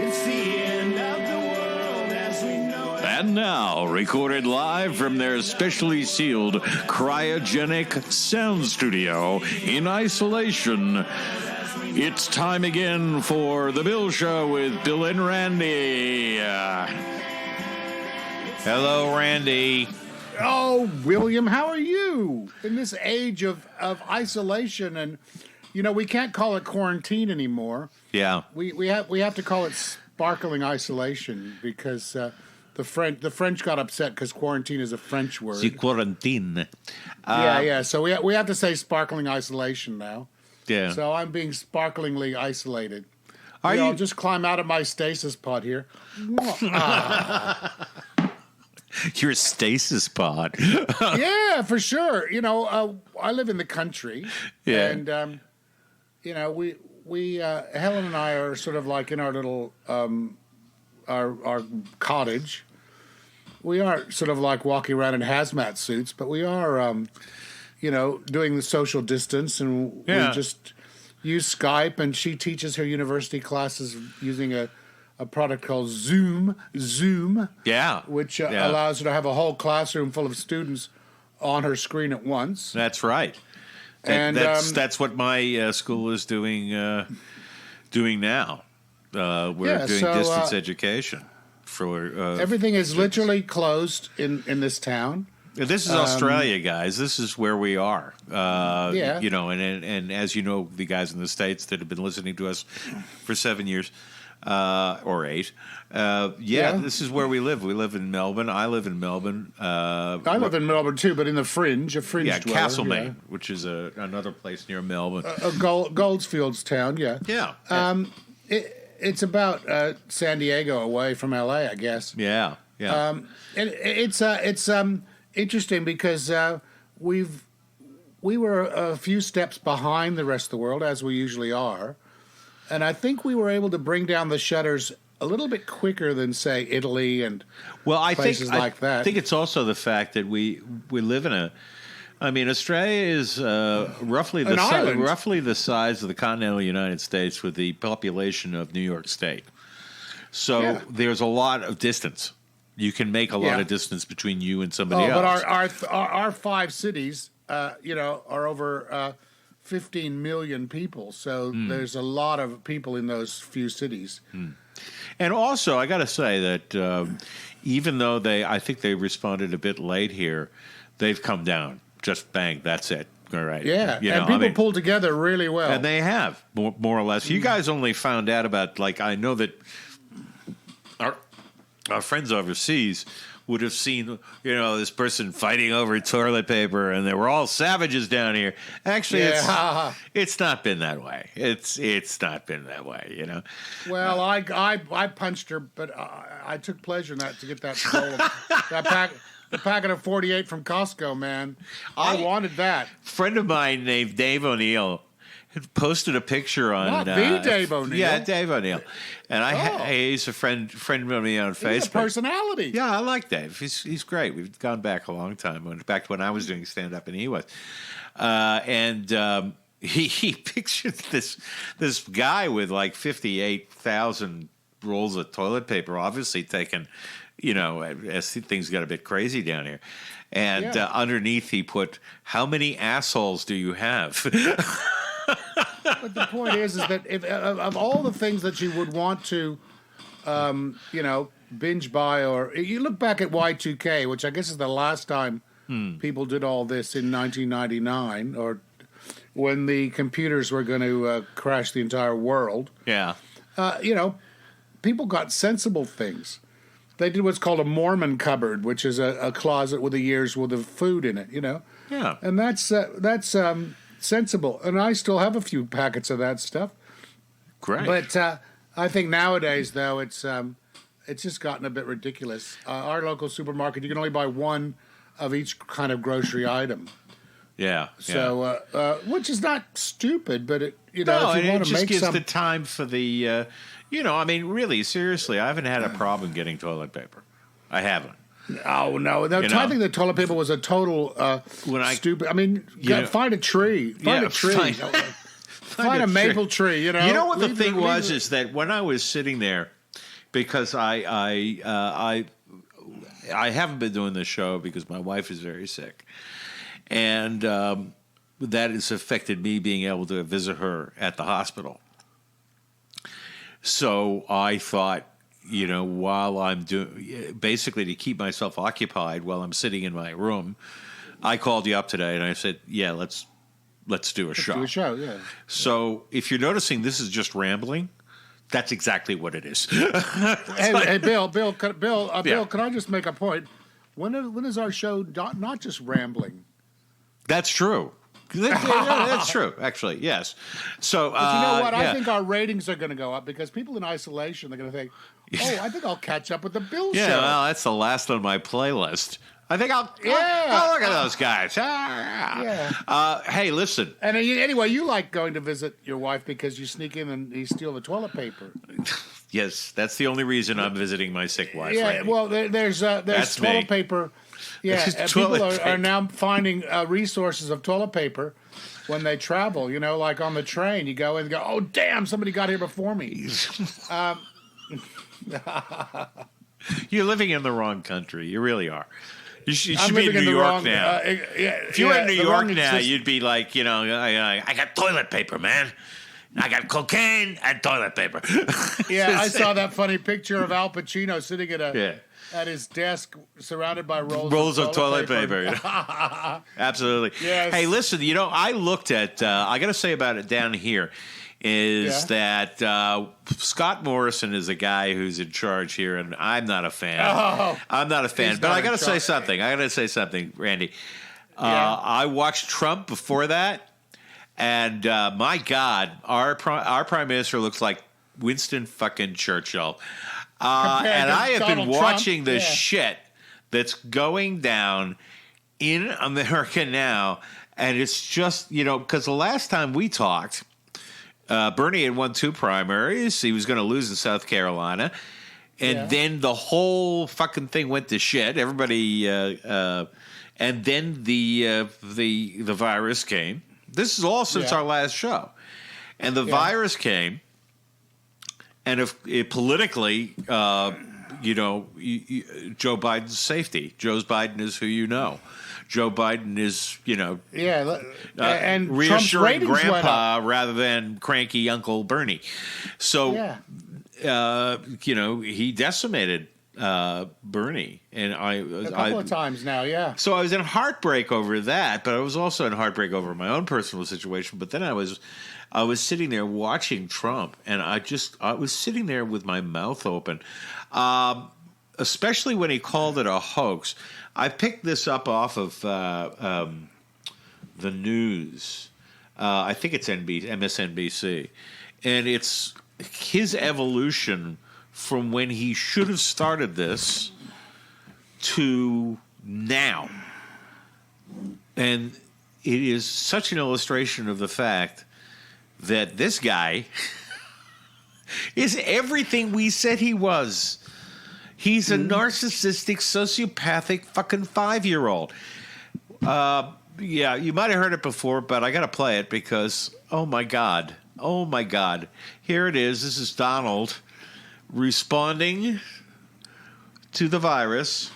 It's the end of the world as we know it. And now, recorded live from their specially sealed cryogenic sound studio in isolation, it's time again for The Bill Show with Bill and Randy. Hello, Randy. Oh, William, how are you? In this age of isolation, and we can't call it quarantine anymore. Yeah. We have to call it sparkling isolation because the French got upset because quarantine is a French word. C'est quarantine. Yeah. So we have to say sparkling isolation now. Yeah. So I'm being sparklingly isolated. Are you? I'll just climb out of my stasis pod here. Your stasis pod. Yeah, for sure. I live in the country. Yeah. And we Helen and I are sort of like in our little our cottage. We aren't sort of like walking around in hazmat suits, but we are doing the social distance, and we just use Skype, and she teaches her university classes using a product called Zoom, which allows her to have a whole classroom full of students on her screen at once. That's right. And that's what my school is doing now. We're doing distance education for everything is literally closed in this town. This is Australia, guys. This is where we are. Yeah. And as you know, the guys in the States that have been listening to us for 7 years or 8. This is where we live. We live in Melbourne. I live in Melbourne. I live in Melbourne too, but in the fringe, a fringe dweller. Castlemaine, which is another place near Melbourne. Goldsfields town, yeah. Yeah. It's about San Diego away from LA, I guess. Yeah. It's interesting because we were a few steps behind the rest of the world, as we usually are. And I think we were able to bring down the shutters a little bit quicker than, say, Italy and places like that. I think it's also the fact that we live in Australia is roughly the size of the continental United States with the population of New York State. So there's a lot of distance. You can make a lot of distance between you and somebody else. But our 5 cities, are over 15 million people. So there's a lot of people in those few cities. And also, I got to say that even though I think they responded a bit late here, they've come down. Just bang, that's it. All right. Yeah, people pulled together really well. And they have, more or less. You guys only found out about, I know that our friends overseas would have seen, this person fighting over toilet paper, and they were all savages down here. Actually, it's not been that way. It's not been that way, Well, I punched her, but I took pleasure in that to get that the packet of 48 from Costco, man. I wanted that. A friend of mine named Dave O'Neill had posted a picture on... Not the Dave O'Neill. Yeah, Dave O'Neill. And he's a friend of me on Facebook. He's a personality. Yeah, I like Dave. He's great. We've gone back a long time. Back to when I was doing stand-up and he was. He pictured this guy with 58,000 rolls of toilet paper, obviously taken... as things got a bit crazy down here. And underneath he put, "How many assholes do you have?" But the point is that of all the things that you would want to, binge buy, or you look back at Y2K, which I guess is the last time people did all this in 1999, or when the computers were going to crash the entire world. Yeah. People got sensible things. They did what's called a Mormon cupboard, which is a closet with a year's worth of food in it, Yeah. And that's sensible. And I still have a few packets of that stuff. Great. But I think nowadays, though, it's just gotten a bit ridiculous. Our local supermarket, you can only buy one of each kind of grocery item. Yeah. So, which is not stupid, but if you no, want to make it just gives the time for the, really, seriously, I haven't had a problem getting toilet paper. I haven't. Oh, no. I think the toilet paper was a total stupid. I mean, find a tree. Find a tree. Find a maple tree, You know what the thing was is that when I was sitting there because I haven't been doing this show because my wife is very sick, and that has affected me being able to visit her at the hospital. So I thought, while I'm doing, basically to keep myself occupied while I'm sitting in my room, I called you up today and I said, yeah, let's do a show. Do a show, yeah. So if you're noticing this is just rambling, that's exactly what it is. Hey, Bill, can I just make a point? When is our show not just rambling? That's true. That's true, actually, yes. So, but you know what? Yeah. I think our ratings are going to go up because people in isolation, they're going to think, I think I'll catch up with the Bill show. Yeah, well, that's the last on my playlist. I think I'll look at those guys. Hey, listen. And anyway, you like going to visit your wife because you sneak in and you steal the toilet paper. Yes, that's the only reason I'm visiting my sick wife. Yeah, Randy. well, there's toilet paper. Yeah, people are now finding resources of toilet paper when they travel. Like on the train, you go in and go, oh, damn, somebody got here before me. You're living in the wrong country. You really are. You should be in New York now. If you were in New York now, you'd be like, I got toilet paper, man. I got cocaine and toilet paper. Yeah, I saw that funny picture of Al Pacino sitting at his desk surrounded by rolls of toilet paper. Absolutely. Yes. Hey, listen, I looked at, I got to say about it down here, is that Scott Morrison is a guy who's in charge here, and I'm not a fan. I'm not a fan. But I got to say something. Randy. I watched Trump before that, and my God, our prime minister looks like Winston fucking Churchill. And I have been watching the shit that's going down in America now, and it's just, because the last time we talked, Bernie had won 2 primaries. He was going to lose in South Carolina. And then the whole fucking thing went to shit. Everybody, and then the virus came. This is all since our last show. And the virus came. And if politically, Joe Biden's safety. Joe Biden is who you know. Joe Biden is, and reassuring Grandpa rather than cranky Uncle Bernie. So, he decimated Bernie, and a couple of times now. Yeah. So I was in heartbreak over that, but I was also in heartbreak over my own personal situation. But then I was sitting there watching Trump, and I was sitting there with my mouth open, especially when he called it a hoax. I picked this up off of the news. I think it's MSNBC, and it's his evolution from when he should have started this to now. And it is such an illustration of the fact that this guy is everything we said he was. He's a narcissistic, sociopathic fucking 5-year-old. You might have heard it before, but I got to play it because, oh my God. Here it is. This is Donald responding to the virus.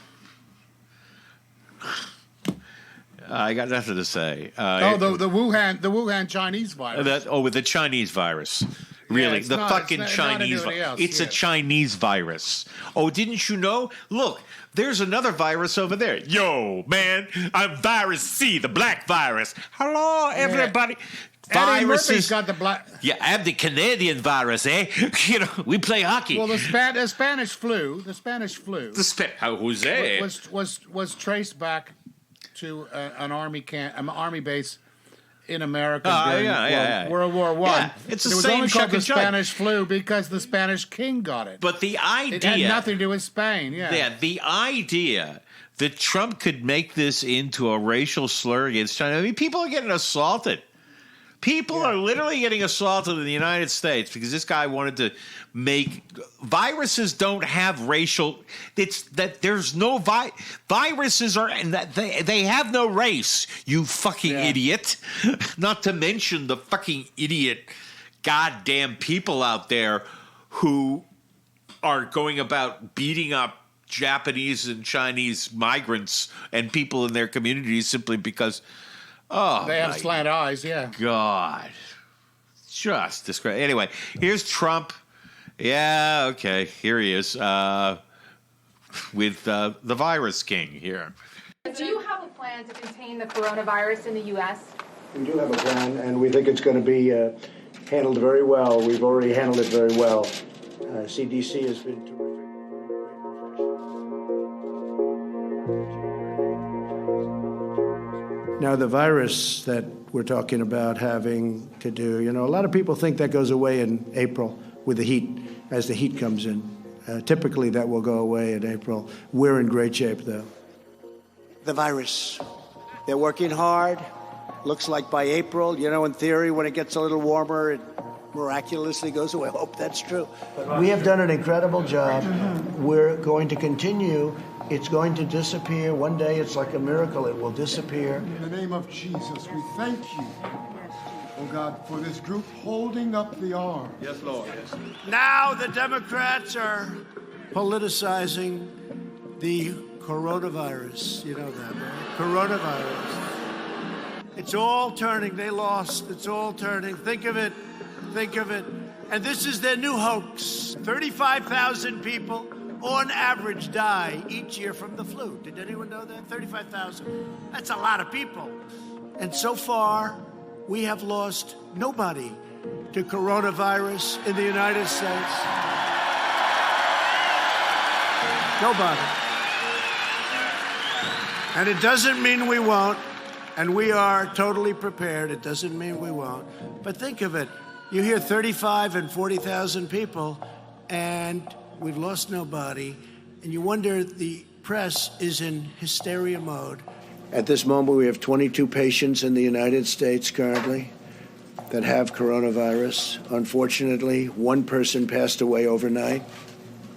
I got nothing to say. The Wuhan Chinese virus. With the Chinese virus. Really, the fucking Chinese virus. It's a Chinese virus. Oh, didn't you know? Look, there's another virus over there. Yo, man, I'm virus C, the black virus. Hello, everybody. Viruses got the black. Yeah, I'm the Canadian virus, eh? We play hockey. Well, the Spanish flu. Jose was traced back to an army base in America during World War I. Yeah, it's the same only called the Spanish flu because the Spanish king got it. But the idea... It had nothing to do with Spain, Yeah, the idea that Trump could make this into a racial slur against China... I mean, people are getting assaulted. People are literally getting assaulted in the United States because this guy wanted to make viruses don't have racial. It's that there's no viruses are and that they have no race. You fucking idiot. Not to mention the fucking idiot, goddamn people out there who are going about beating up Japanese and Chinese migrants and people in their communities simply because, they have slant eyes, yeah. God. Just disgrace. Anyway, here's Trump. Yeah, okay, here he is with the virus king here. Do you have a plan to contain the coronavirus in the U.S.? We do have a plan, and we think it's going to be handled very well. We've already handled it very well. CDC has been terrific. Now, the virus that we're talking about having to do, a lot of people think that goes away in April with the heat, as the heat comes in. Typically, that will go away in April. We're in great shape, though. The virus. They're working hard. Looks like by April, in theory, when it gets a little warmer, it miraculously goes away. I hope that's true. We have done an incredible job. We're going to continue. It's going to disappear. One day, it's like a miracle. It will disappear. In the name of Jesus, we thank you, oh God, for this group holding up the arm. Yes, Lord. Yes. Now the Democrats are politicizing the coronavirus. You know that, right? Coronavirus. It's all turning. They lost. It's all turning. Think of it. Think of it. And this is their new hoax. 35,000 people on average die each year from the flu. Did anyone know that? 35,000. That's a lot of people. And so far, we have lost nobody to coronavirus in the United States. Nobody. And it doesn't mean we won't. And we are totally prepared. It doesn't mean we won't. But think of it. You hear 35 and 40,000 people, and we've lost nobody. And you wonder, the press is in hysteria mode. At this moment, we have 22 patients in the United States currently that have coronavirus. Unfortunately, one person passed away overnight.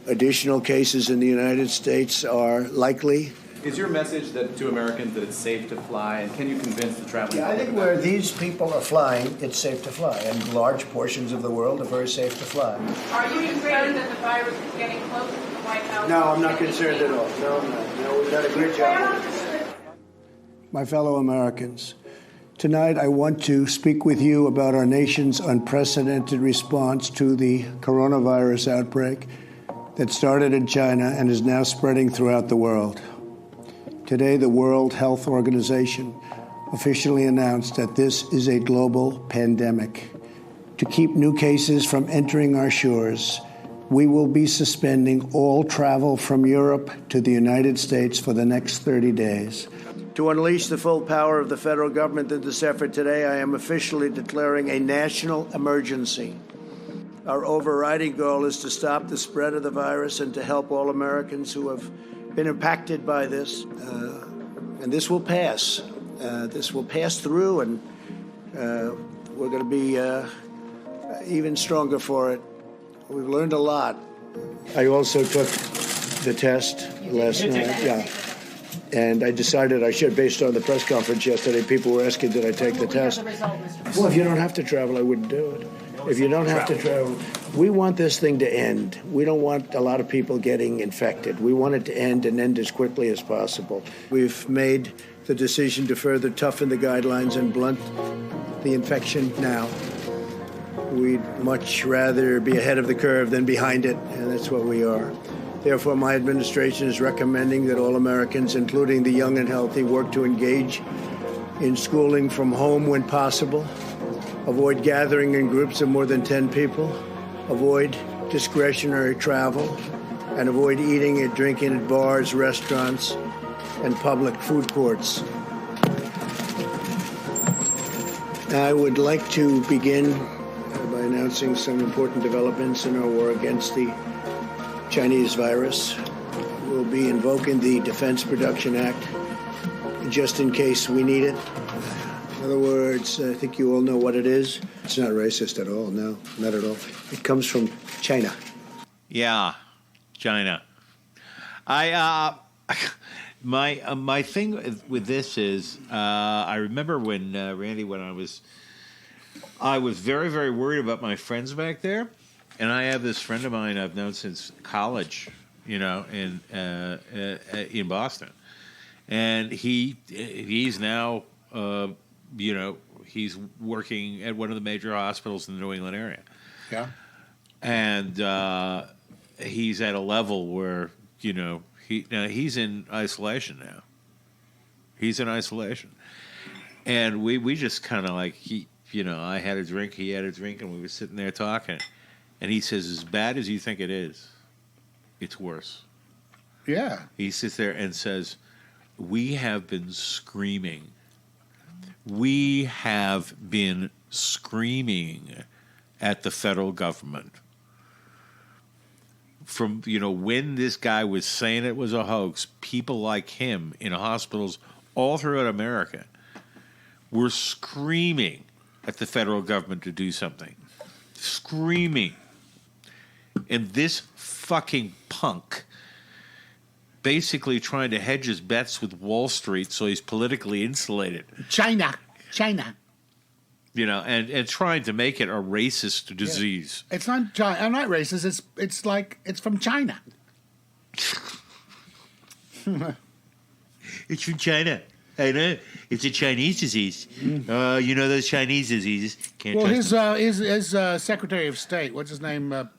Additional cases in the United States are likely. Is your message to Americans that it's safe to fly, and can you convince the traveling public? I think where these people are flying, it's safe to fly, and large portions of the world are very safe to fly. Are you concerned that the virus is getting closer to the White House? No, I'm not concerned at all. No, I'm not. No, we've done a great job. My fellow Americans, tonight I want to speak with you about our nation's unprecedented response to the coronavirus outbreak that started in China and is now spreading throughout the world. Today, the World Health Organization officially announced that this is a global pandemic. To keep new cases from entering our shores, we will be suspending all travel from Europe to the United States for the next 30 days. To unleash the full power of the federal government in this effort today, I am officially declaring a national emergency. Our overriding goal is to stop the spread of the virus and to help all Americans who have been impacted by this, and this will pass. This will pass through, and we're going to be even stronger for it. We've learned a lot. I also took the test last night, and I decided I should, based on the press conference yesterday. People were asking, did I take the test? Well, if you don't have to travel, I wouldn't do it. If you don't have to travel, we want this thing to end. We don't want a lot of people getting infected. We want it to end and end as quickly as possible. We've made the decision to further toughen the guidelines and blunt the infection now. We'd much rather be ahead of the curve than behind it, and that's what we are. Therefore, my administration is recommending that all Americans, including the young and healthy, work to engage in schooling from home when possible. Avoid gathering in groups of more than 10 people. Avoid discretionary travel. And avoid eating and drinking at bars, restaurants, and public food courts. I would like to begin by announcing some important developments in our war against the Chinese virus. We'll be invoking the Defense Production Act just in case we need it. In other words, I think you all know what it is. It's not racist at all. No, not at all. It comes from China. Yeah, China. My thing with this is, I remember when Randy, when I was very, very worried about my friends back there, And I have this friend of mine I've known since college, in Boston, and he's now, he's working at one of the major hospitals in the New England area. Yeah. And he's at a level where, he's in isolation now. He's in isolation. And we just kind of like, I had a drink, he had a drink, and we were sitting there talking. And he says, as bad as you think it is, it's worse. Yeah. He sits there and says, we have been screaming. We have been screaming at the federal government. From, when this guy was saying it was a hoax, people like him in hospitals all throughout America were screaming at the federal government to do something. Screaming. And this fucking punk basically trying to hedge his bets with Wall Street so he's politically insulated. China. And trying to make it a racist disease. Yeah. It's not China. I'm not racist. It's like it's from China. It's from China. I know. It's a Chinese disease. Those Chinese diseases. Can't his Secretary of State, what's his name?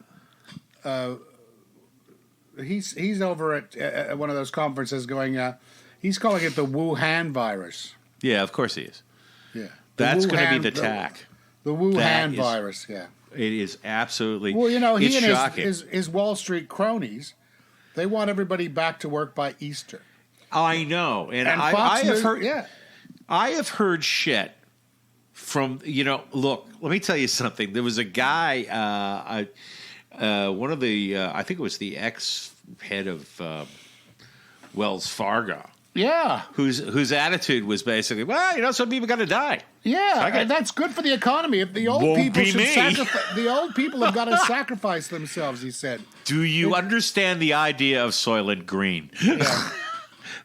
He's over at one of those conferences going. He's calling it the Wuhan virus. Yeah, of course he is. Yeah. That's going to be the tack. The Wuhan virus, yeah. It is absolutely. Well, he it's and shocking. his Wall Street cronies, they want everybody back to work by Easter. I know, and Fox I have News, heard. Yeah. I have heard shit from Look, let me tell you something. There was a guy, one of the, I think it was the ex-head of Wells Fargo. Yeah. Whose attitude was basically, well, some people got to die. Yeah, and that's good for the economy. If the old people the old people have got to sacrifice themselves, he said. Do you understand the idea of Soylent Green? Yeah.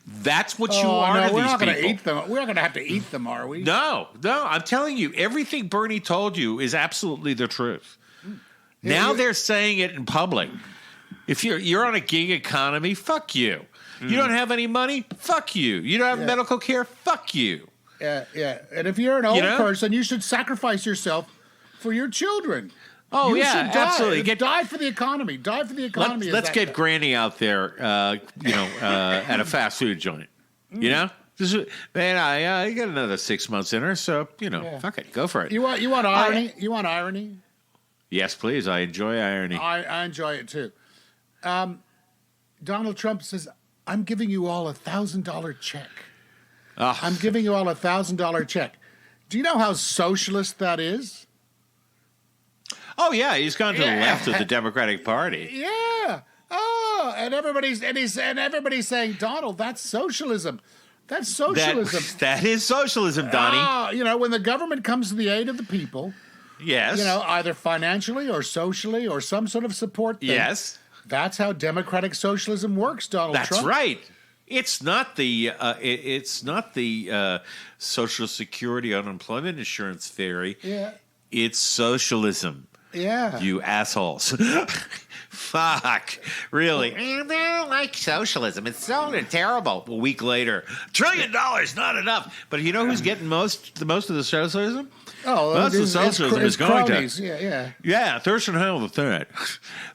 That's what you are to these people. We're not going to eat them. We're not going to have to eat them, are we? No. I'm telling you, everything Bernie told you is absolutely the truth. Now they're saying it in public. If you're on a gig economy, fuck you. You don't have any money, fuck you. You don't have medical care, fuck you. Yeah. And if you're an old person, you should sacrifice yourself for your children. Oh, you yeah, should die. absolutely. Die for the economy. Die for the economy. Let's get Granny out there, at a fast food joint. I got another 6 months in her, so, fuck it. Go for it. You want irony? You want irony? Yes, please. I enjoy irony. I enjoy it, too. Donald Trump says, I'm giving you all $1,000 check. I'm giving you all $1,000 check. Do you know how socialist that is? Oh, yeah. He's gone to the left of the Democratic Party. Yeah. Oh, and everybody's saying, Donald, that's socialism. That's socialism. That is socialism, Donnie. When the government comes to the aid of the people. Yes. Either financially or socially or some sort of support thing. Yes. That's how democratic socialism works, Donald Trump. That's right. It's not the Social Security unemployment insurance theory. Yeah. It's socialism. Yeah. You assholes. Fuck. Really. I don't like socialism. It's so terrible. A week later, $1 trillion, not enough. But you know who's getting most of the socialism? Oh, most of the socialism is going cronies. to. Yeah, Thurston Howell III.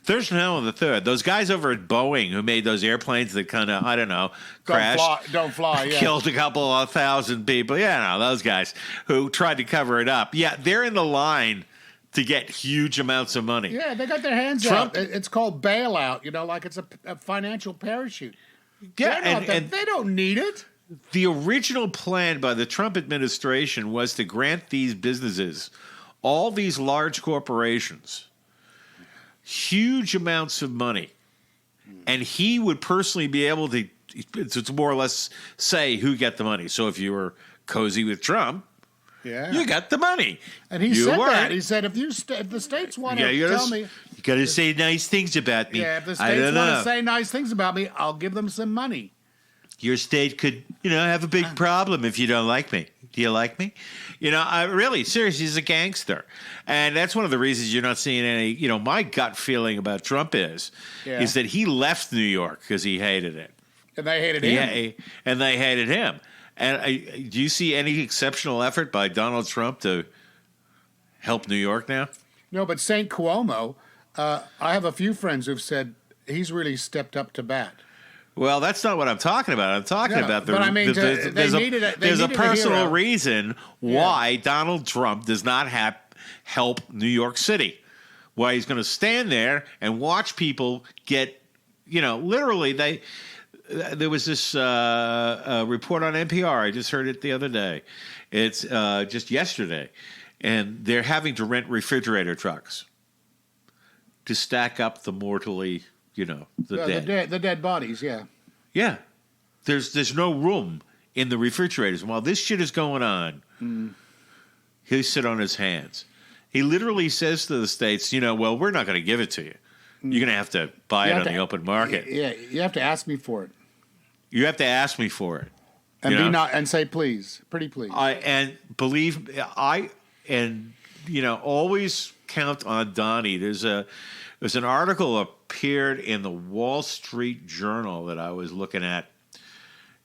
Thurston Howell III. Those guys over at Boeing who made those airplanes that kind of, I don't know, crashed. Don't fly, yeah. Killed a couple of thousand people. Yeah, those guys who tried to cover it up. Yeah, they're in the line to get huge amounts of money. Yeah, they got their hands out. It's called bailout, like it's a financial parachute. Yeah, and they don't need it. The original plan by the Trump administration was to grant these businesses, all these large corporations, huge amounts of money. And he would personally be able to more or less say who got the money. So if you were cozy with Trump, you got the money. And he said that. He said, if the states want to tell me... You got to say nice things about me. Yeah, if the states want to say nice things about me, I'll give them some money. Your state could, have a big problem if you don't like me. Do you like me? I really, seriously, he's a gangster. And that's one of the reasons you're not seeing any, my gut feeling about Trump is that he left New York because he hated it. And they hated him. Yeah, and they hated him. And do you see any exceptional effort by Donald Trump to help New York now? No, but St. Cuomo, I have a few friends who've said he's really stepped up to bat. Well, that's not what I'm talking about. I'm talking about there's a personal reason why Donald Trump does not help New York City. Why he's going to stand there and watch people get, literally there was this report on NPR. I just heard it the other day. It's just yesterday. And they're having to rent refrigerator trucks to stack up the mortally... the dead bodies, yeah. Yeah. There's no room in the refrigerators. And while this shit is going on, he'll sit on his hands. He literally says to the states, well, we're not going to give it to you. You're going to have to buy it on the open market. Yeah, you have to ask me for it. You have to ask me for it. And and say please, pretty please. Always count on Donnie. There's an article appeared in the Wall Street Journal that I was looking at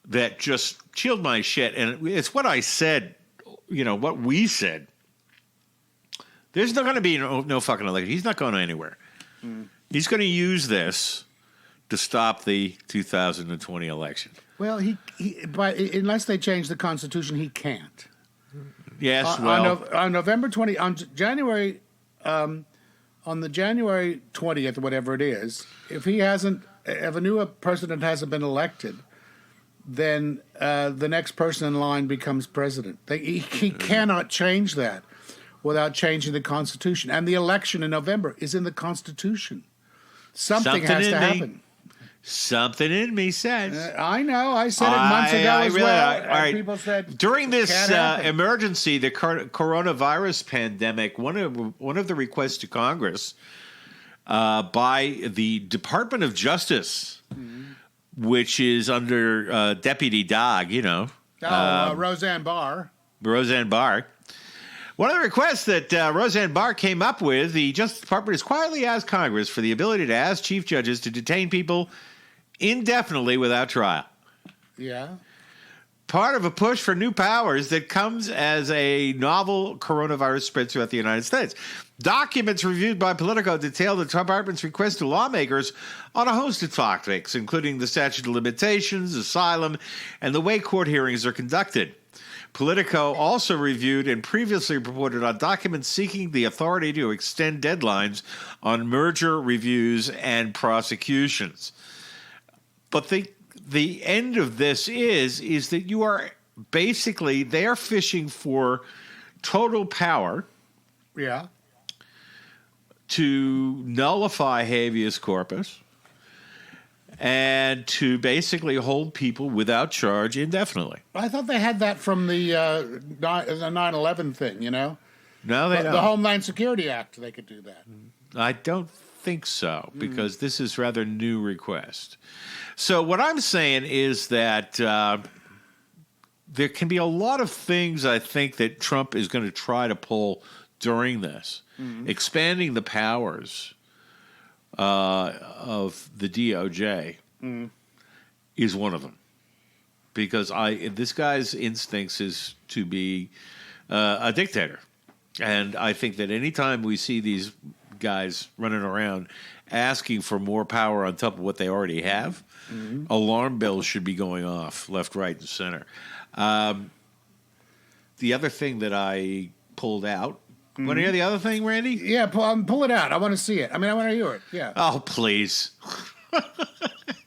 that just chilled my shit. And it's what I said, what we said. There's not going to be no fucking election. He's not going anywhere. He's going to use this to stop the 2020 election. Well, but unless they change the Constitution, he can't. Yes, well. On November 20, on January... on the January 20th, whatever it is, if a new president hasn't been elected, then the next person in line becomes president. He cannot change that without changing the Constitution. And the election in November is in the Constitution. Something has to happen. Something in me says. I know. I said it months ago as well. All right. People said during this emergency, the coronavirus pandemic, one of the requests to Congress by the Department of Justice, which is under Deputy Dog, Roseanne Barr. Roseanne Barr. One of the requests that Roseanne Barr came up with, the Justice Department has quietly asked Congress for the ability to ask chief judges to detain people indefinitely without trial. Yeah. Part of a push for new powers that comes as a novel coronavirus spreads throughout the United States. Documents reviewed by Politico detail the department's request to lawmakers on a host of topics, including the statute of limitations, asylum, and the way court hearings are conducted. Politico also reviewed and previously reported on documents seeking the authority to extend deadlines on merger reviews and prosecutions. But the end of this is that you are basically, they're fishing for total power. Yeah. To nullify habeas corpus and to basically hold people without charge indefinitely. I thought they had that from the 9/11 thing, No, they don't. The Homeland Security Act, they could do that. I don't think so, because this is rather new request. So what I'm saying is that there can be a lot of things I think that Trump is going to try to pull during this. Expanding the powers of the DOJ is one of them. Because this guy's instincts is to be a dictator. And I think that anytime we see these guys running around asking for more power on top of what they already have, alarm bells should be going off left, right, and center. The other thing that I pulled out, want to hear the other thing, Randy? Yeah, pull it out. I want to see it. I mean, I want to hear it. Yeah. Oh, please.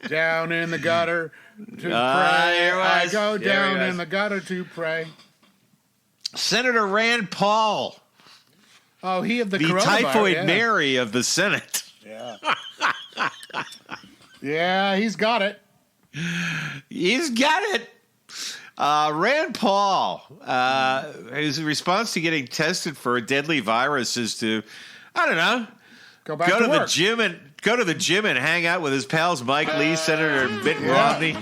Down in the gutter to pray. I go down in the gutter to pray. Senator Rand Paul. Oh, he of the typhoid Mary of the Senate. Yeah. Yeah, he's got it. He's got it. Rand Paul, his response to getting tested for a deadly virus is to, I don't know, go to the gym and hang out with his pals Mike Lee, Senator Mitt Romney,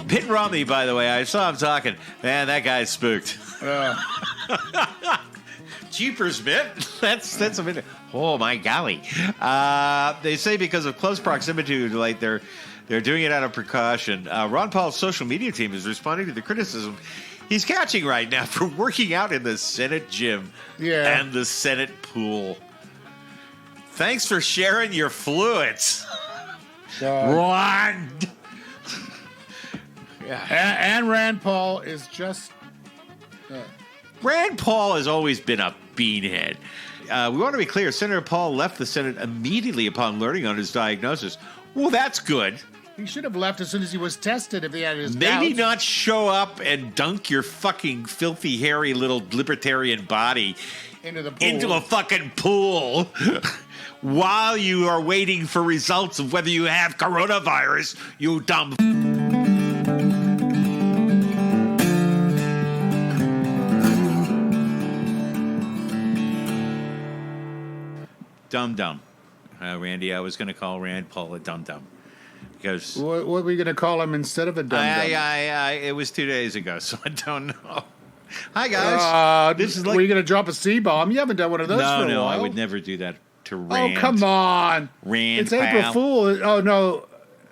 Mitt Romney, by the way, I saw him talking. Man, that guy's spooked. Jeepers, Mitt. That's a minute. Oh, my golly. They say because of close proximity to light, they're doing it out of precaution. Ron Paul's social media team is responding to the criticism he's catching right now for working out in the Senate gym and the Senate pool. Thanks for sharing your fluids. Ron. And Rand Paul is just... Rand Paul has always been a beanhead. We want to be clear. Senator Paul left the Senate immediately upon learning on his diagnosis. Well, that's good. He should have left as soon as he was tested if he had his Maybe doubts. not show up and dunk your fucking filthy, hairy little libertarian body into a fucking pool while you are waiting for results of whether you have coronavirus, you dumb... Dum-dum. Randy, I was going to call Rand Paul a dum-dum. Because what are we going to call him instead of a dum-dum? It was 2 days ago, so I don't know. Hi, guys. This is like, were you going to drop a C-bomb? You haven't done one of those for a while. No, I would never do that to Rand. Oh, come on. Rand, it's April Fool's. Oh, no.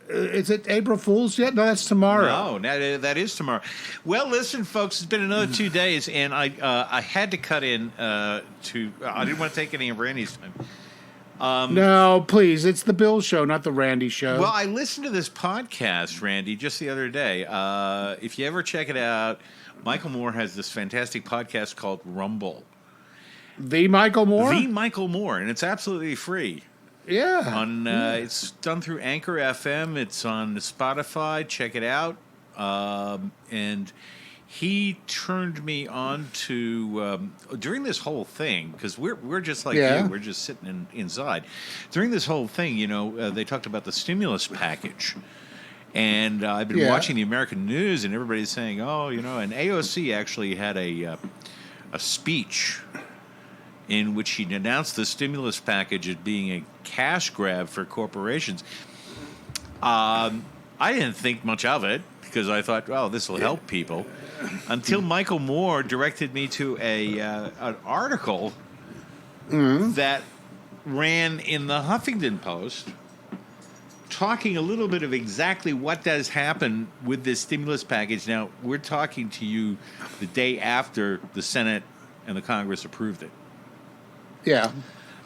Is it April Fool's yet? No, that's tomorrow. No, that is tomorrow. Well, listen, folks, it's been another 2 days, and I had to cut in I didn't want to take any of Randy's time. No, please. It's the Bill show, not the Randy show. Well, I listened to this podcast, Randy, just the other day. If you ever check it out, Michael Moore has this fantastic podcast called Rumble. The Michael Moore? The Michael Moore, and it's absolutely free. Yeah. It's done through Anchor FM. It's on Spotify. Check it out. And he turned me on to during this whole thing, because we're just like you. We're just sitting inside. During this whole thing, they talked about the stimulus package. And I've been watching the American news, and everybody's saying, and AOC actually had a speech in which he denounced the stimulus package as being a cash grab for corporations. I didn't think much of it because I thought, this will help people. Until Michael Moore directed me to an article that ran in the Huffington Post talking a little bit of exactly what does happen with this stimulus package. Now, we're talking to you the day after the Senate and the Congress approved it. Yeah.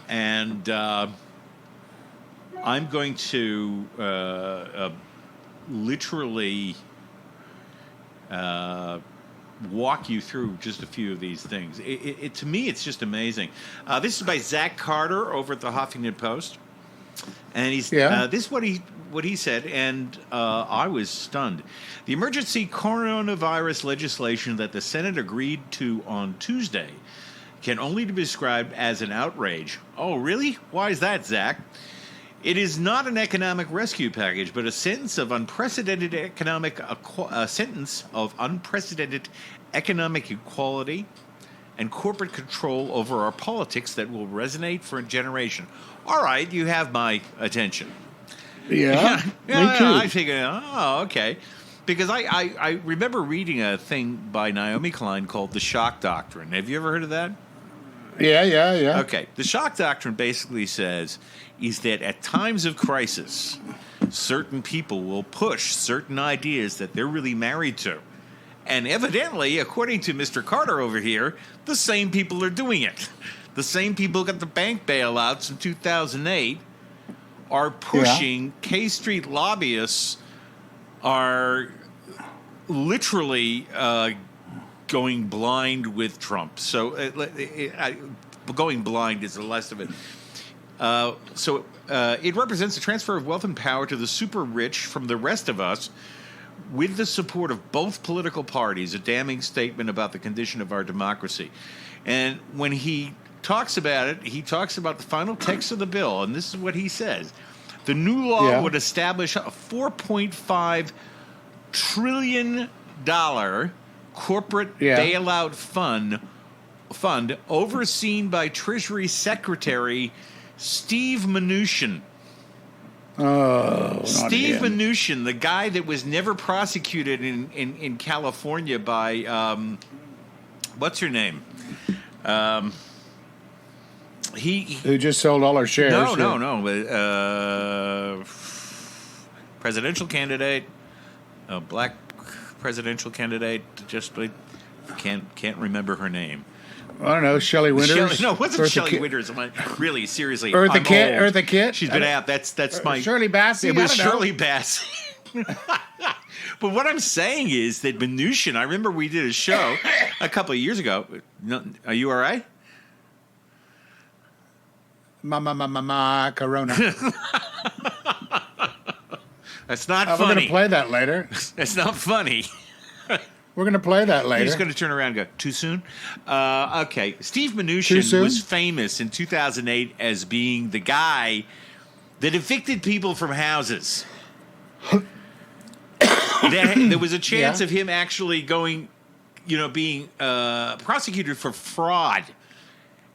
And I'm going to literally walk you through just a few of these things. To me, it's just amazing. This is by Zach Carter over at the Huffington Post. And this is what he said, and I was stunned. The emergency coronavirus legislation that the Senate agreed to on Tuesday can only be described as an outrage. Oh, really? Why is that, Zach? It is not an economic rescue package, but a sentence of unprecedented economic equality and corporate control over our politics that will resonate for a generation. All right, you have my attention. Yeah, me too. I figured, okay. Because I remember reading a thing by Naomi Klein called The Shock Doctrine. Have you ever heard of that? Yeah. Okay. The Shock Doctrine basically says is that at times of crisis, certain people will push certain ideas that they're really married to. And evidently, according to Mr. Carter over here, the same people are doing it. The same people got the bank bailouts in 2008 are pushing K Street lobbyists are literally going blind with Trump. So going blind is the less of it. It represents a transfer of wealth and power to the super rich from the rest of us with the support of both political parties, a damning statement about the condition of our democracy. And when he talks about it, he talks about the final text of the bill, and this is what he says. The new law would establish a $4.5 trillion corporate bailout fund overseen by Treasury Secretary Steve Mnuchin. Oh, Steve not him. Mnuchin, the guy that was never prosecuted in California by what's her name? Who just sold all our shares? No. Presidential candidate, a black presidential candidate. Just can't remember her name. I don't know, Shelley Winters. No, it wasn't Shelley Winters. Really, seriously, Eartha Kitt. She's been out. That's my Shirley Bassey. It was Shirley Bassey. But what I'm saying is that Mnuchin. I remember we did a show a couple of years ago. No, are you all right? Corona. That's not funny. We're going to play that later. That's not funny. We're going to play that later. He's going to turn around and go, too soon? Okay. Steve Mnuchin was famous in 2008 as being the guy that evicted people from houses. There was a chance of him actually going, being prosecuted for fraud.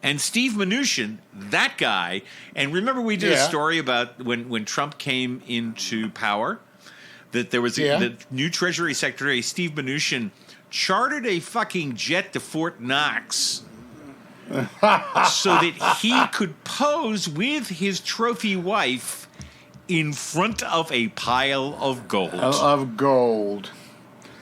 And Steve Mnuchin, that guy, and remember we did a story about when Trump came into power, that there was the new Treasury Secretary, Steve Mnuchin, chartered a fucking jet to Fort Knox so that he could pose with his trophy wife in front of a pile of gold. Of gold.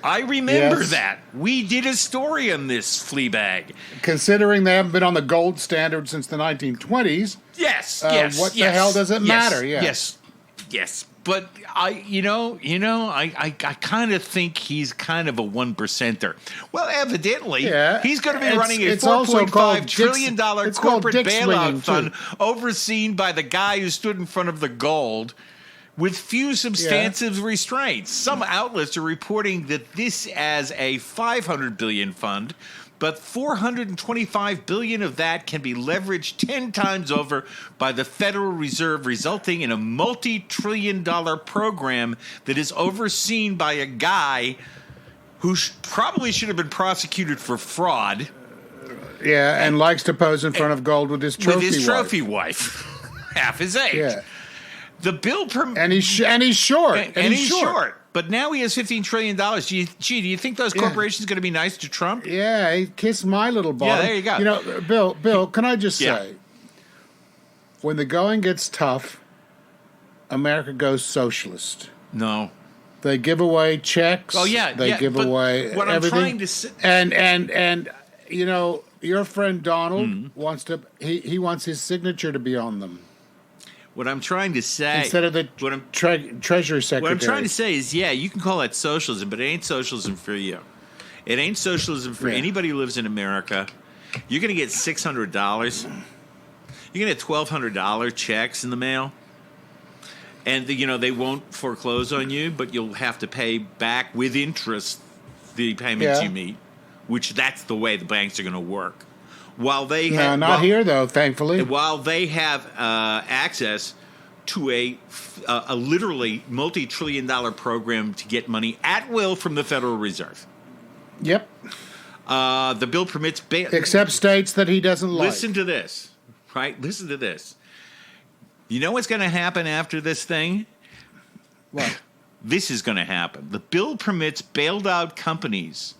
I remember that. We did a story on this, Fleabag. Considering they haven't been on the gold standard since the 1920s. Yes, what the hell does it matter? Yes. But I kind of think he's kind of a 1%er. Well, evidently, he's going to be running a $4.5 trillion corporate bailout fund overseen by the guy who stood in front of the gold with few substantive restraints. Some outlets are reporting that this as a $500 billion fund, but $425 billion of that can be leveraged 10 times over by the Federal Reserve, resulting in a multi-trillion-dollar program that is overseen by a guy who probably should have been prosecuted for fraud. Yeah, and likes to pose in front of gold with his trophy wife. Half his age. Yeah. The bill and he's short. And he's short. But now he has $15 trillion. Do you think those corporations are going to be nice to Trump? Yeah, he kissed my little bottom. Yeah, there you go. Bill, can I just say, when the going gets tough, America goes socialist. No. They give away checks. Oh, yeah. They give away what everything. I'm trying to say. And your friend Donald wants to, he wants his signature to be on them. What I'm trying to say, instead of the Treasury Secretary. What I'm trying to say is, you can call that socialism, but it ain't socialism for you. It ain't socialism for anybody who lives in America. You're going to get $600. You're going to get $1,200 checks in the mail, and they won't foreclose on you, but you'll have to pay back with interest the payments you meet, which that's the way the banks are going to work. While they have, not here though, thankfully. While they have access to a literally multi-trillion-dollar program to get money at will from the Federal Reserve. Yep. The bill permits except states that he doesn't like. Listen to this, right? Listen to this. You know what's going to happen after this thing? What? This is going to happen. The bill permits bailed-out companies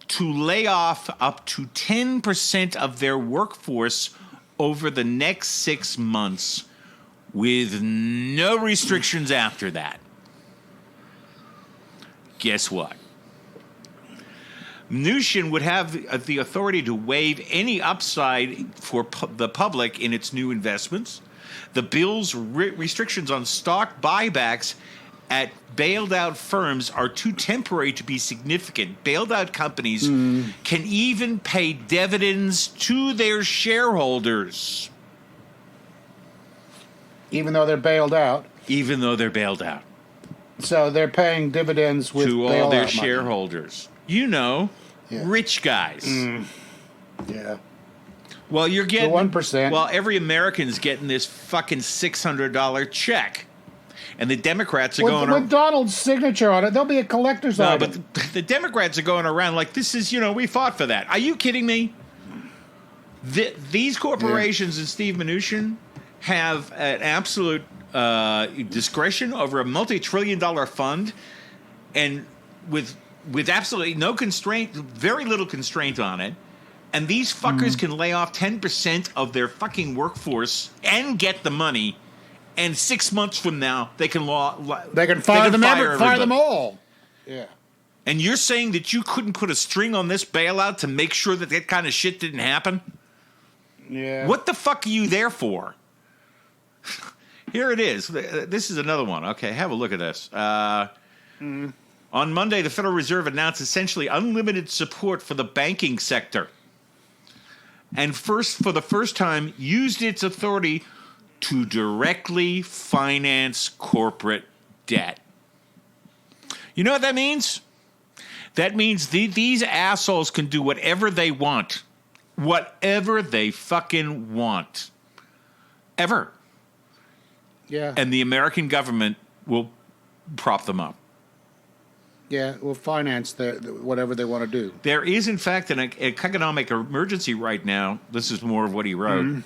to lay off up to 10% of their workforce over the next 6 months with no restrictions after that. Guess what? Mnuchin would have the authority to waive any upside for the public in its new investments. The bill's restrictions on stock buybacks at bailed-out firms are too temporary to be significant. Bailed-out companies can even pay dividends to their shareholders. Even though they're bailed out? Even though they're bailed out. So they're paying dividends with to all their shareholders. Rich guys. Yeah. Well, you're getting... The 1%. Well, every American's getting this fucking $600 check. And the Democrats are going... With Donald's signature on it, there'll be a collector's item. No, but the Democrats are going around like, this is, we fought for that. Are you kidding me? These corporations and Steve Mnuchin have an absolute discretion over a multi-trillion-dollar fund, and with absolutely no constraint, very little constraint on it. And these fuckers can lay off 10% of their fucking workforce and get the money. And 6 months from now, they can fire them all. Yeah. And you're saying that you couldn't put a string on this bailout to make sure that kind of shit didn't happen? Yeah. What the fuck are you there for? Here it is. This is another one. Okay, have a look at this. On Monday, the Federal Reserve announced essentially unlimited support for the banking sector. And for the first time, used its authority to directly finance corporate debt. You know what that means? That means these assholes can do whatever they want. Whatever they fucking want. Ever. Yeah. And the American government will prop them up. Yeah, we'll finance whatever they want to do. There is, in fact, an economic emergency right now. This is more of what he wrote.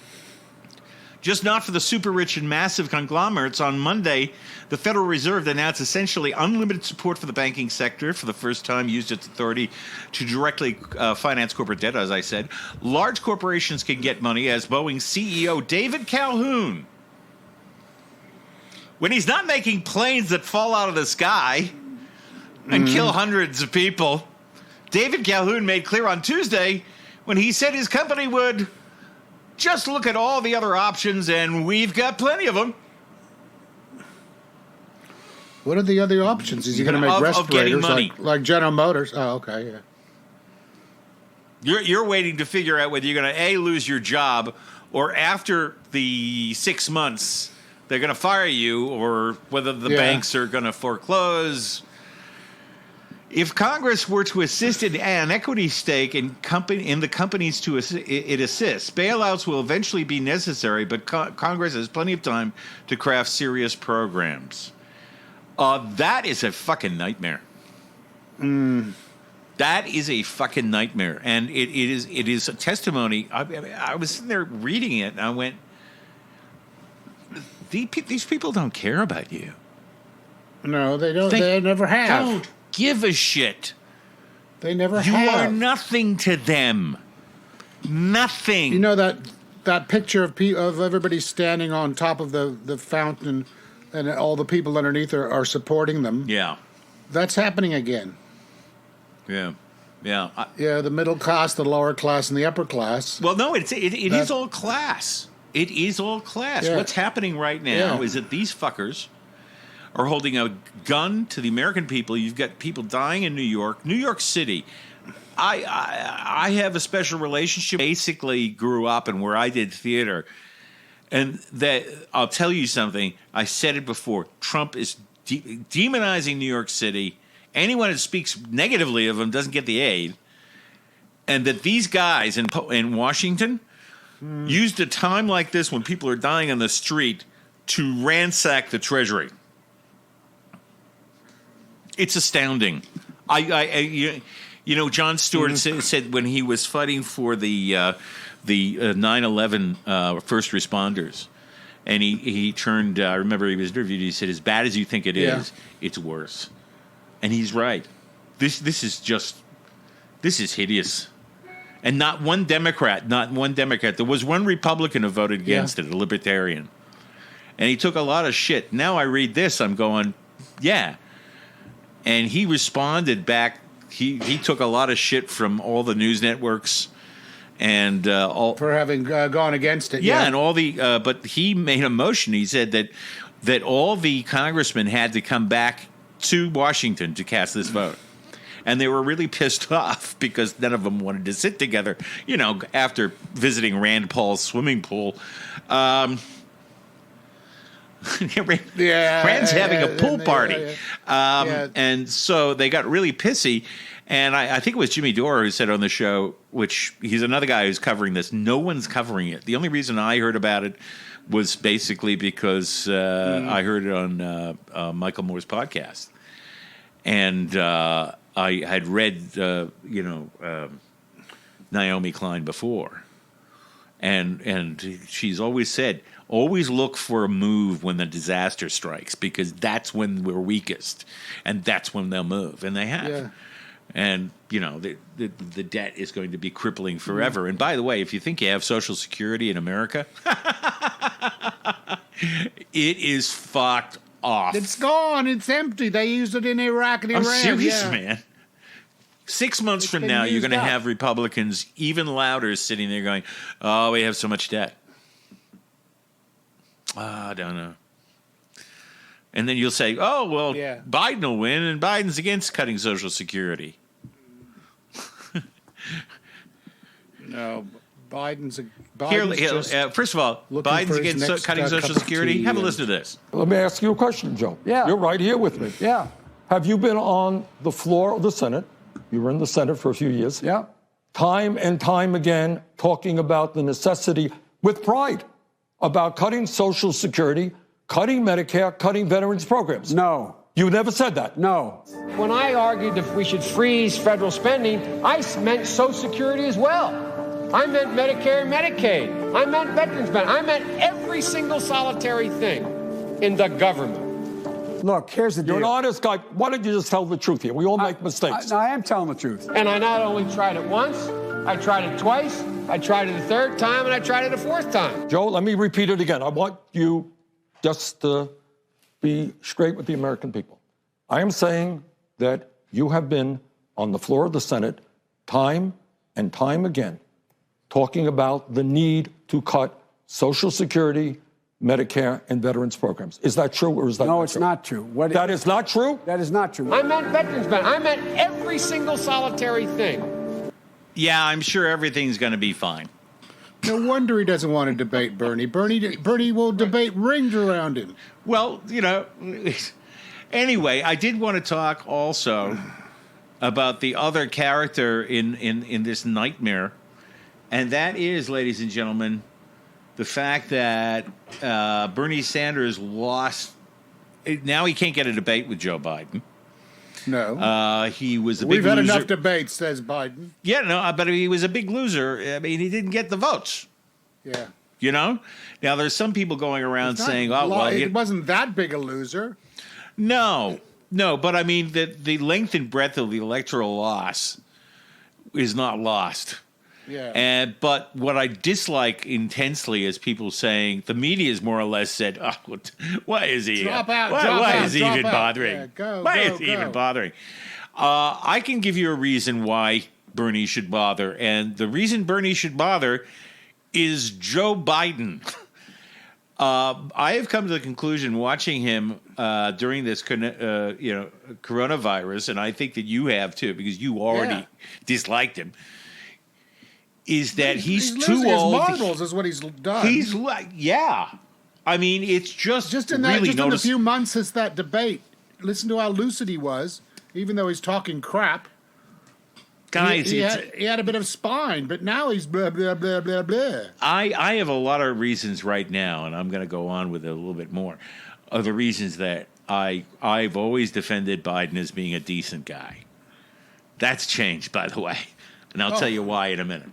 Just not for the super rich and massive conglomerates. On Monday, the Federal Reserve announced essentially unlimited support for the banking sector. For the first time, used its authority to directly finance corporate debt, as I said. Large corporations can get money, as Boeing CEO David Calhoun, when he's not making planes that fall out of the sky and kill hundreds of people, David Calhoun made clear on Tuesday when he said his company would just look at all the other options, and we've got plenty of them. What are the other options? Is he going to make respirators like General Motors? Oh, okay, yeah. You're waiting to figure out whether you're going to, A, lose your job, or after the 6 months, they're going to fire you, or whether the banks are going to foreclose. If Congress were to assist in an equity stake in the companies it assists, bailouts will eventually be necessary, but Congress has plenty of time to craft serious programs. That is a fucking nightmare. That is a fucking nightmare, and it is a testimony. I was sitting there reading it, and I went, "These people don't care about you. No, they don't. They never have. Don't give a shit. They never You have. are nothing to them. Nothing." You know that picture of everybody standing on top of the fountain, and all the people underneath are supporting them. Yeah. That's happening again. Yeah. Yeah. The middle class, the lower class, and the upper class. Well, no, it is all class. It is all class. Yeah. What's happening right now is that these fuckers are holding a gun to the American people. You've got people dying in New York City. I have a special relationship. Basically grew up and where I did theater. And that I'll tell you something. I said it before. Trump is demonizing New York City. Anyone that speaks negatively of him doesn't get the aid. And that these guys in Washington used a time like this when people are dying on the street to ransack the Treasury. It's astounding. John Stewart said when he was fighting for the 9/11 first responders, and he turned. I remember he was interviewed. He said, "As bad as you think it is, it's worse," and he's right. This is hideous, and not one Democrat. There was one Republican who voted against it, a Libertarian, and he took a lot of shit. Now I read this, I'm going, yeah. And he responded back. He took a lot of shit from all the news networks, and for having gone against it. Yeah, and all the. But he made a motion. He said that all the congressmen had to come back to Washington to cast this vote, and they were really pissed off because none of them wanted to sit together. After visiting Rand Paul's swimming pool. Rand's having a pool party. And so they got really pissy. And I think it was Jimmy Dore who said on the show, which he's another guy who's covering this, no one's covering it. The only reason I heard about it was basically because I heard it on Michael Moore's podcast. And I had read, Naomi Klein before. And she's always said, always look for a move when the disaster strikes, because that's when we're weakest, and that's when they'll move, and they have. Yeah. And, the debt is going to be crippling forever. And by the way, if you think you have Social Security in America, it is fucked off. It's gone. It's empty. They used it in Iraq and Iran. I'm serious, yeah. man. 6 months from been now, you're used going to up. have Republicans even louder sitting there going, oh, we have so much debt. I don't know. And then you'll say, oh, well, Yeah. Biden will win, and Biden's against cutting Social Security. No, Biden's Here, first of all, looking Biden's for his against next, cutting Social cup of Security. tea Have a and- listen to this. Let me ask you a question, Joe. Yeah. You're right here with me. Yeah. Have you been on the floor of the Senate? You were in the Senate for a few years. Yeah. Time and time again, talking about the necessity, with pride, about cutting Social Security, cutting Medicare, cutting veterans programs. No. You never said that. No. When I argued that we should freeze federal spending, I meant Social Security as well. I meant Medicare and Medicaid. I meant veterans benefits. I meant every single solitary thing in the government. Look, here's the deal. You're an honest guy. Why don't you just tell the truth here? We all make mistakes. I am telling the truth. And I not only tried it once, I tried it twice, I tried it a third time, and I tried it a fourth time. Joe, let me repeat it again. I want you just to be straight with the American people. I am saying that you have been on the floor of the Senate time and time again talking about the need to cut Social Security, Medicare, and veterans programs. Is that true, or is that No, not it's true? not true. That is not true? That is not true. I meant veterans benefits. I meant every single solitary thing. Yeah, I'm sure everything's going to be fine. No wonder he doesn't want to debate Bernie. Bernie will debate rings around him. Well, anyway, I did want to talk also about the other character in this nightmare, and that is, ladies and gentlemen, the fact that Bernie Sanders lost. Now he can't get a debate with Joe Biden. No. He was a big We've had loser. enough debates, says Biden. Yeah, no, but he was a big loser. I mean, he didn't get the votes. Yeah. Now there's some people going around saying, "Oh, well, it wasn't that big a loser." No, but I mean the length and breadth of the electoral loss is not lost. Yeah. But what I dislike intensely is people saying, the media has more or less said, "Oh, why is he? Why is he even bothering? Why is he even bothering?" I can give you a reason why Bernie should bother, and the reason Bernie should bother is Joe Biden. I have come to the conclusion, watching him during this, coronavirus, and I think that you have too, because you already disliked him, is that he's too old. His marbles is what he's done. He's I mean, it's just in really in a few months since that debate. Listen to how lucid he was, even though he's talking crap. Guys, he had a bit of spine, but now he's blah, blah, blah, blah, blah. I have a lot of reasons right now, and I'm going to go on with it a little bit more, of the reasons that I've always defended Biden as being a decent guy. That's changed, by the way, and I'll tell you why in a minute.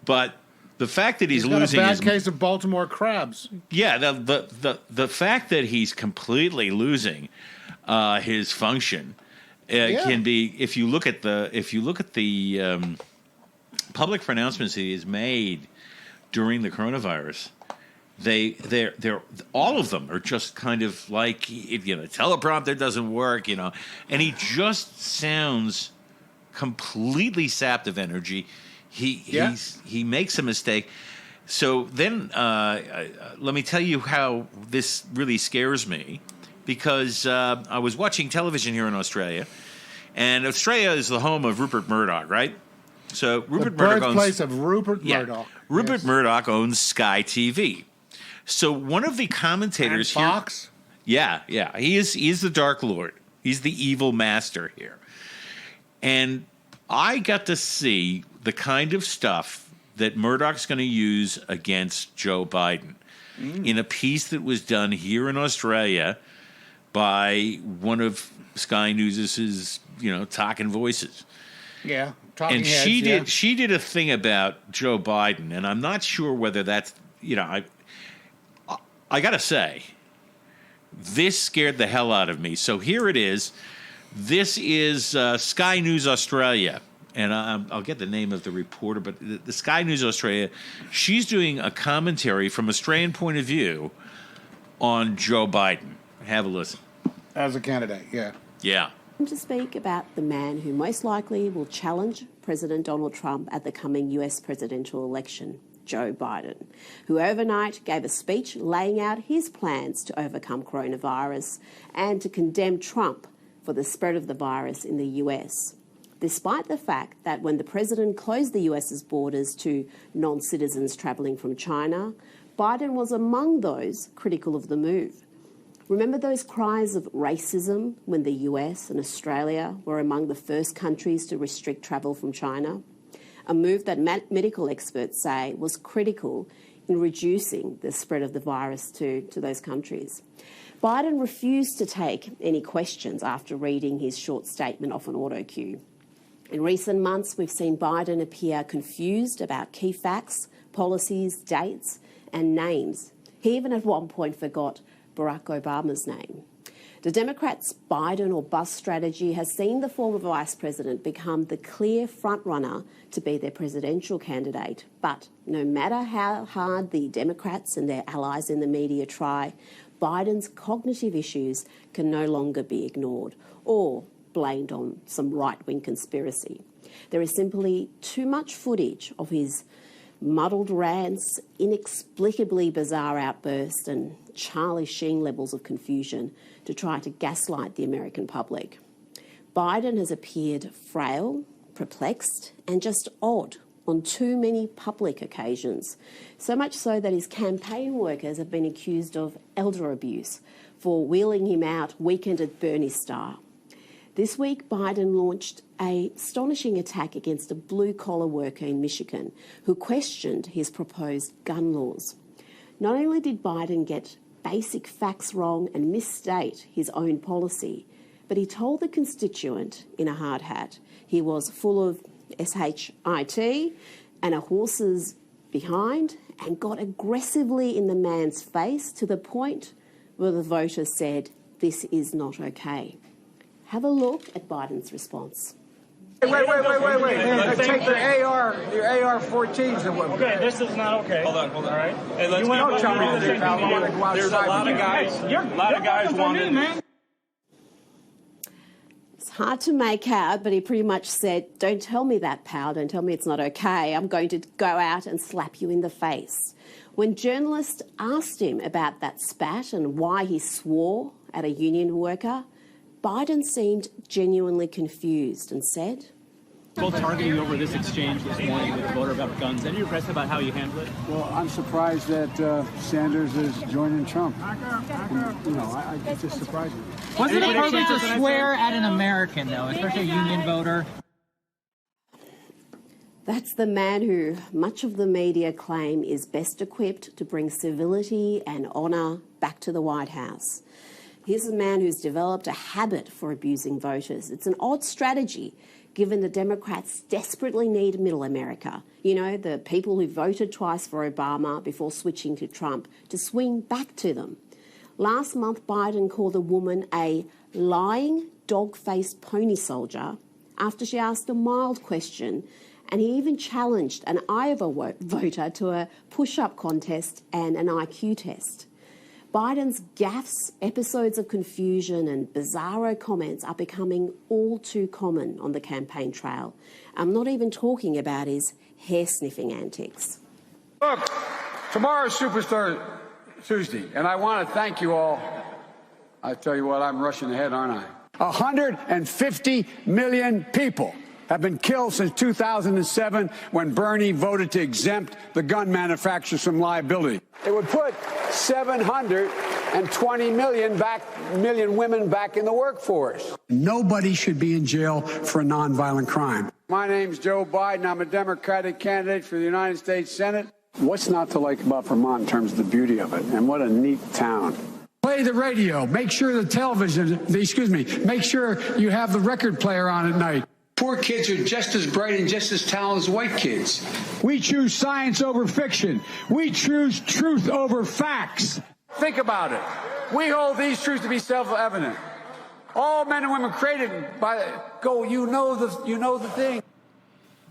But the fact that he's losing got a bad case of Baltimore crabs. Yeah, the fact that he's completely losing his function can be, if you look at the public pronouncements that he has made during the coronavirus, they're all of them are just kind of like, teleprompter doesn't work, and he just sounds completely sapped of energy. He makes a mistake. So then let me tell you how this really scares me, because I was watching television here in Australia, and Australia is the home of Rupert Murdoch, right? So Rupert Murdoch birthplace of Rupert Murdoch. Rupert Murdoch owns Sky TV. So one of the commentators and Fox? here, he is the Dark Lord. He's the evil master here, and I got to see the kind of stuff that Murdoch's going to use against Joe Biden in a piece that was done here in Australia by one of Sky News' talking voices. Yeah, talking and heads, she did a thing about Joe Biden, and I'm not sure whether that's, you know, I got to say, this scared the hell out of me. So here it is. This is Sky News Australia, and I'll get the name of the reporter, but the Sky News Australia, she's doing a commentary from Australian point of view on Joe Biden. Have a listen. As a candidate, yeah. Yeah. To speak about the man who most likely will challenge President Donald Trump at the coming US presidential election, Joe Biden, who overnight gave a speech laying out his plans to overcome coronavirus and to condemn Trump for the spread of the virus in the US, despite the fact that when the president closed the US's borders to non-citizens travelling from China, Biden was among those critical of the move. Remember those cries of racism when the US and Australia were among the first countries to restrict travel from China? A move that medical experts say was critical in reducing the spread of the virus to those countries. Biden refused to take any questions after reading his short statement off an auto cue. In recent months, we've seen Biden appear confused about key facts, policies, dates, and names. He even at one point forgot Barack Obama's name. The Democrats' Biden or bust strategy has seen the former vice president become the clear frontrunner to be their presidential candidate. But no matter how hard the Democrats and their allies in the media try, Biden's cognitive issues can no longer be ignored or blamed on some right-wing conspiracy. There is simply too much footage of his muddled rants, inexplicably bizarre outbursts and Charlie Sheen levels of confusion to try to gaslight the American public. Biden has appeared frail, perplexed and just odd on too many public occasions, so much so that his campaign workers have been accused of elder abuse for wheeling him out weekend at Bernie style. This week, Biden launched an astonishing attack against a blue-collar worker in Michigan who questioned his proposed gun laws. Not only did Biden get basic facts wrong and misstate his own policy, but he told the constituent in a hard hat he was full of shit and a horse's behind and got aggressively in the man's face to the point where the voter said, "This is not okay." Have a look at Biden's response. Wait. Take your AR-14s and what? Okay, this is not okay. Hold on. All right. Hey, let's don't tell me to pal. I want to go outside. There's a lot of guys, wanting. Man. It's hard to make out, but he pretty much said, "Don't tell me that, pal. Don't tell me it's not okay. I'm going to go out and slap you in the face." When journalists asked him about that spat and why he swore at a union worker, Biden seemed genuinely confused and said, People targeting you over this exchange this morning with the voter about guns. Any impressed about how you handle it? Well, I'm surprised that Sanders is joining Trump. It's just surprising. Was it appropriate to swear at an American, though, especially a union voter? That's the man who much of the media claim is best equipped to bring civility and honour back to the White House. Here's a man who's developed a habit for abusing voters. It's an odd strategy, given the Democrats desperately need middle America. You know, the people who voted twice for Obama before switching to Trump, to swing back to them. Last month, Biden called a woman a lying, dog-faced pony soldier after she asked a mild question, and he even challenged an Iowa voter to a push-up contest and an IQ test. Biden's gaffes, episodes of confusion and bizarro comments are becoming all too common on the campaign trail. I'm not even talking about his hair-sniffing antics. Look, tomorrow's Superstar Tuesday, and I want to thank you all. I tell you what, I'm rushing ahead, aren't I? 150 million people have been killed since 2007 when Bernie voted to exempt the gun manufacturers from liability. It would put 720 million women back in the workforce. Nobody should be in jail for a nonviolent crime. My name's Joe Biden. I'm a Democratic candidate for the United States Senate. What's not to like about Vermont in terms of the beauty of it? And what a neat town. Play the radio. Make sure the television, make sure you have the record player on at night. Poor kids are just as bright and just as talented as white kids. We choose science over fiction. We choose truth over facts. Think about it. We hold these truths to be self-evident. All men and women created by you know the thing.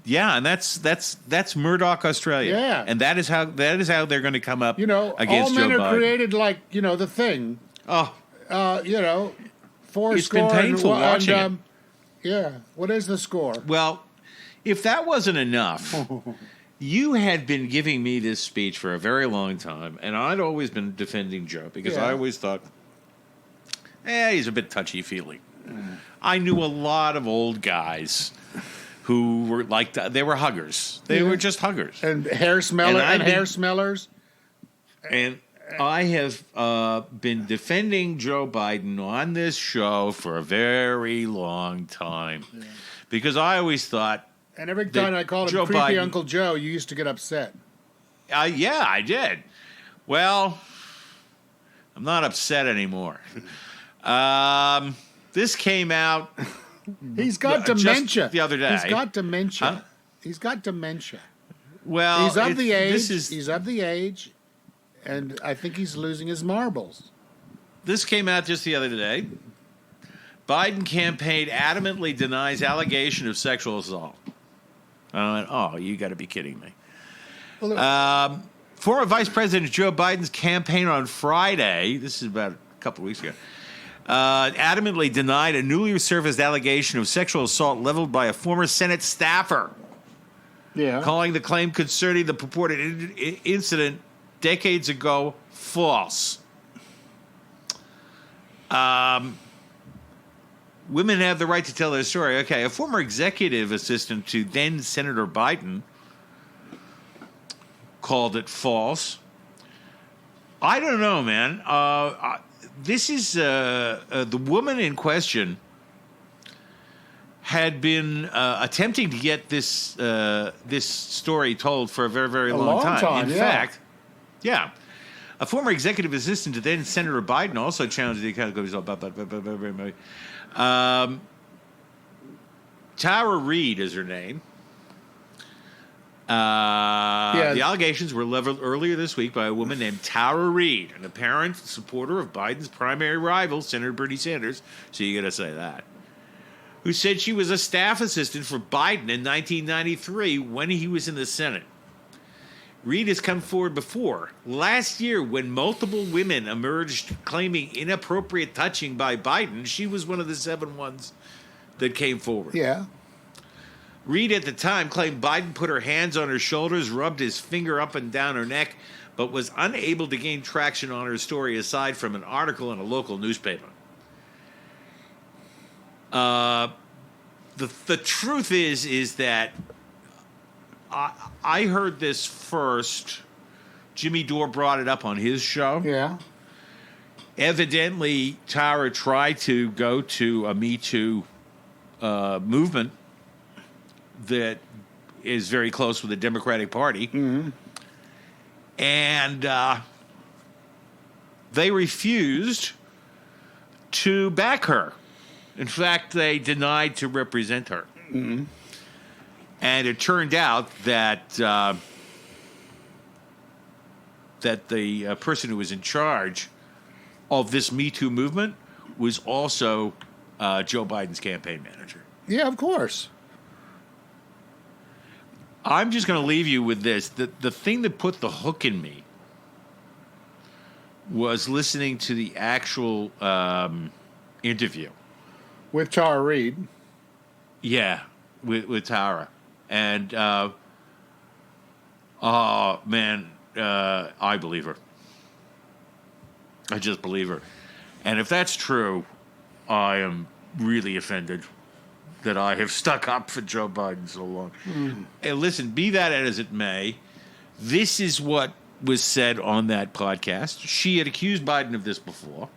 Yeah, and that's Murdoch, Australia. Yeah, and that is how they're going to come up. Against all men Joe are Biden. created like the thing. Oh, four it's score been painful and, watching it. Yeah, what is the score? Well, if that wasn't enough, you had been giving me this speech for a very long time, and I'd always been defending Joe because I always thought, he's a bit touchy-feely. I knew a lot of old guys who were like they were huggers. They were just huggers and hair smellers. And I have been defending Joe Biden on this show for a very long time because I always thought. And every time I called him creepy Biden, Uncle Joe, you used to get upset. Yeah, I did. Well, I'm not upset anymore. This came out. He's got dementia. Just the other day. He's got dementia. Huh? He's got dementia. Well, he's of the age. He's of the age, and I think he's losing his marbles. This came out just the other day. Biden campaign adamantly denies allegation of sexual assault. I went, oh, you got to be kidding me. Well, former Vice President Joe Biden's campaign on Friday, this is about a couple of weeks ago, adamantly denied a newly surfaced allegation of sexual assault leveled by a former Senate staffer. Yeah. Calling the claim concerning the purported incident decades ago false. Women have the right to tell their story. Okay, a former executive assistant to then Senator Biden called it false. I don't know, man. This is the woman in question had been attempting to get this story told for a very, very long time. In fact, a former executive assistant to then Senator Biden also challenged the account. Tara Reid is her name. The allegations were leveled earlier this week by a woman named Tara Reid, an apparent supporter of Biden's primary rival, Senator Bernie Sanders. So you got to say that. Who said she was a staff assistant for Biden in 1993 when he was in the Senate. Reid has come forward before. Last year, when multiple women emerged claiming inappropriate touching by Biden, she was one of the 7 ones that came forward. Yeah. Reid at the time claimed Biden put her hands on her shoulders, rubbed his finger up and down her neck, but was unable to gain traction on her story aside from an article in a local newspaper. The truth is that I heard this first. Jimmy Dore brought it up on his show. Yeah. Evidently, Tara tried to go to a Me Too movement that is very close with the Democratic Party. Mm-hmm. And they refused to back her. In fact, they denied to represent her. Mm-hmm. And it turned out that that the person who was in charge of this Me Too movement was also Joe Biden's campaign manager. Yeah, of course. I'm just going to leave you with this. The thing that put the hook in me was listening to the actual interview. With Tara Reid. Yeah, with Tara. And, oh, man, I believe her. I just believe her. And if that's true, I am really offended that I have stuck up for Joe Biden so long. Mm. And listen, be that as it may, this is what was said on that podcast. She had accused Biden of this before.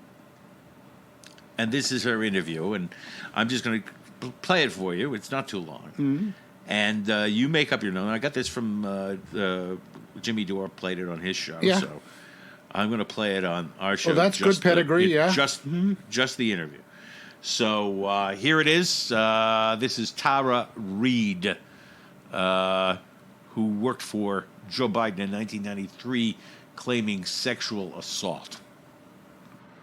And this is her interview. And I'm just going to play it for you. It's not too long. Mm-hmm. And you make up your own. I got this from Jimmy Dore, played it on his show. Yeah. So I'm going to play it on our show. Oh, that's good pedigree, yeah. Just the interview. So here it is. This is Tara Reid, who worked for Joe Biden in 1993, claiming sexual assault.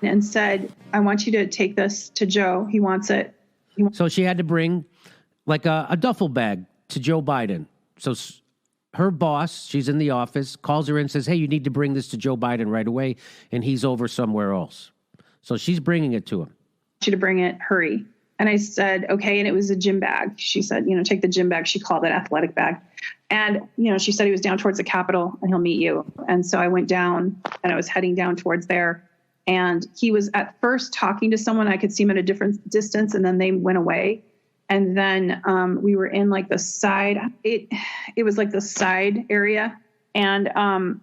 And said, I want you to take this to Joe. He wants it. So she had to bring like a duffel bag to Joe Biden. So her boss, she's in the office, calls her in and says, hey, you need to bring this to Joe Biden right away. And he's over somewhere else. So she's bringing it to him. I want you to bring it, hurry. And I said, okay. And it was a gym bag. She said, take the gym bag. She called it athletic bag. And, she said he was down towards the Capitol and he'll meet you. And so I went down and I was heading down towards there. And he was at first talking to someone. I could see him at a different distance, and then they went away. And then we were in like the side. It was like the side area, and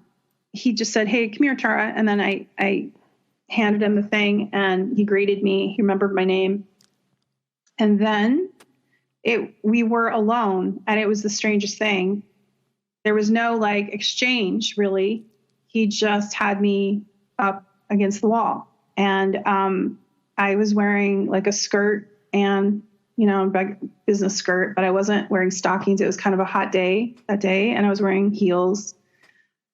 he just said, "Hey, come here, Tara." And then I handed him the thing, and he greeted me. He remembered my name. And then we were alone, and it was the strangest thing. There was no like exchange really. He just had me up against the wall. And I was wearing like a skirt and, business skirt, but I wasn't wearing stockings. It was kind of a hot day that day. And I was wearing heels.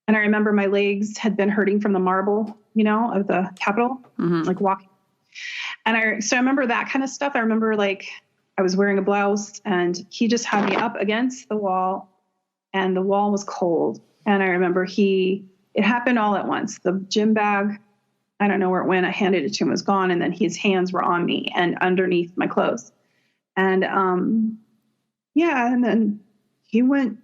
And I remember my legs had been hurting from the marble, of the Capitol, like walking. And so I remember that kind of stuff. I remember like I was wearing a blouse and he just had me up against the wall and the wall was cold. And I remember it happened all at once. The gym bag, I don't know where it went. I handed it to him, it was gone. And then his hands were on me and underneath my clothes. And, and then he went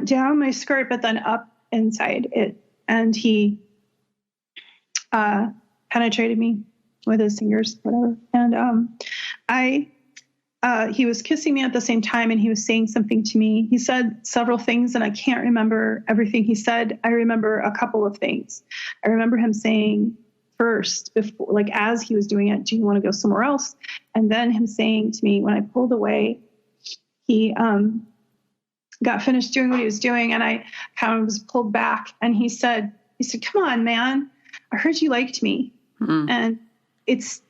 down my skirt, but then up inside it. And he, penetrated me with his fingers, whatever. And, he was kissing me at the same time and he was saying something to me. He said several things and I can't remember everything he said. I remember a couple of things. I remember him saying first, before, like as he was doing it, do you want to go somewhere else? And then him saying to me when I pulled away, he got finished doing what he was doing and I kind of was pulled back and he said, come on, man, I heard you liked me. Mm-hmm. And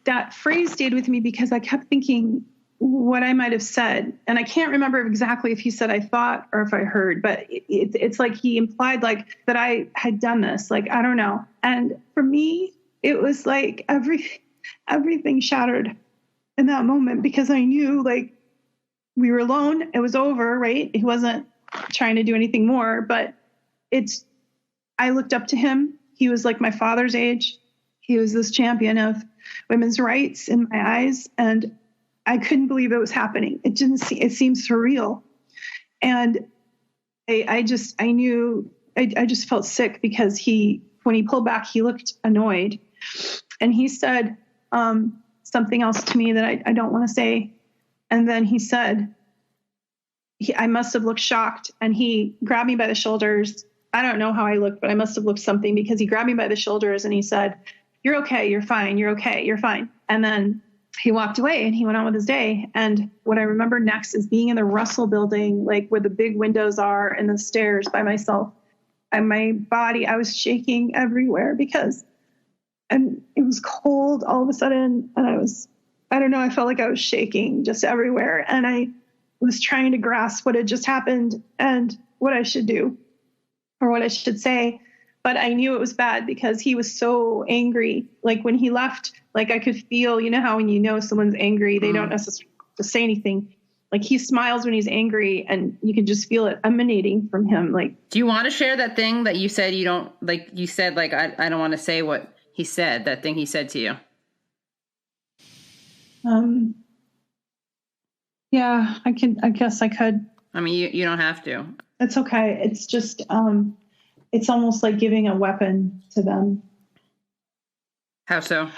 that phrase stayed with me because I kept thinking, what I might have said. And I can't remember exactly if he said I thought or if I heard, but it's like he implied like that I had done this. Like, I don't know. And for me, it was like everything shattered in that moment because I knew like we were alone. It was over, right? He wasn't trying to do anything more, but I looked up to him. He was like my father's age. He was this champion of women's rights in my eyes. And I couldn't believe it was happening. It seemed surreal. And I just felt sick because when he pulled back, he looked annoyed and he said something else to me that I don't want to say. And then he said, I must have looked shocked and he grabbed me by the shoulders. I don't know how I looked, but I must have looked something because he grabbed me by the shoulders and he said, you're okay. You're fine. You're okay. You're fine. And then he walked away and he went on with his day. And what I remember next is being in the Russell building, like where the big windows are and the stairs by myself. And my body, I was shaking everywhere and it was cold all of a sudden. And I felt like I was shaking just everywhere. And I was trying to grasp what had just happened and what I should do or what I should say. But I knew it was bad because he was so angry. Like when he left, like I could feel, how when someone's angry, they don't necessarily have to say anything. Like he smiles when he's angry and you can just feel it emanating from him. Like, do you want to share that thing that you said you don't like? You said like I don't want to say what he said. That thing he said to you. Yeah, I guess I could. I mean, you don't have to. It's okay. It's just it's almost like giving a weapon to them. How so?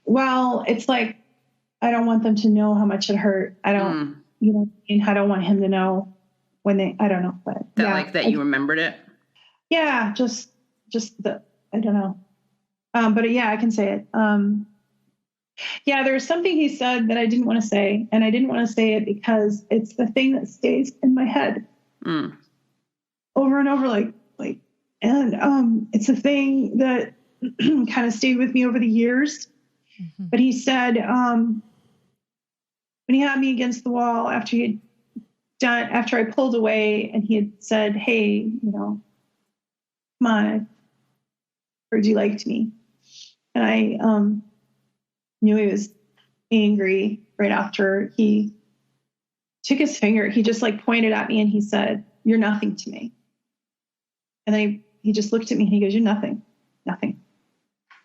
Well, it's like I don't want them to know how much it hurt. I don't, I don't want him to know when I don't know. But that you remembered it? Yeah, just I don't know. But yeah, I can say it. Yeah, there was something he said that I didn't want to say, and I didn't want to say it because it's the thing that stays in my head over and over, and it's a thing that kind of stayed with me over the years. But he said, when he had me against the wall after I pulled away, and he had said, "Hey, come on, I heard you liked me," and I knew he was angry right after he took his finger. He just pointed at me and he said, "You're nothing to me." And then he just looked at me and he goes, "You're nothing, nothing."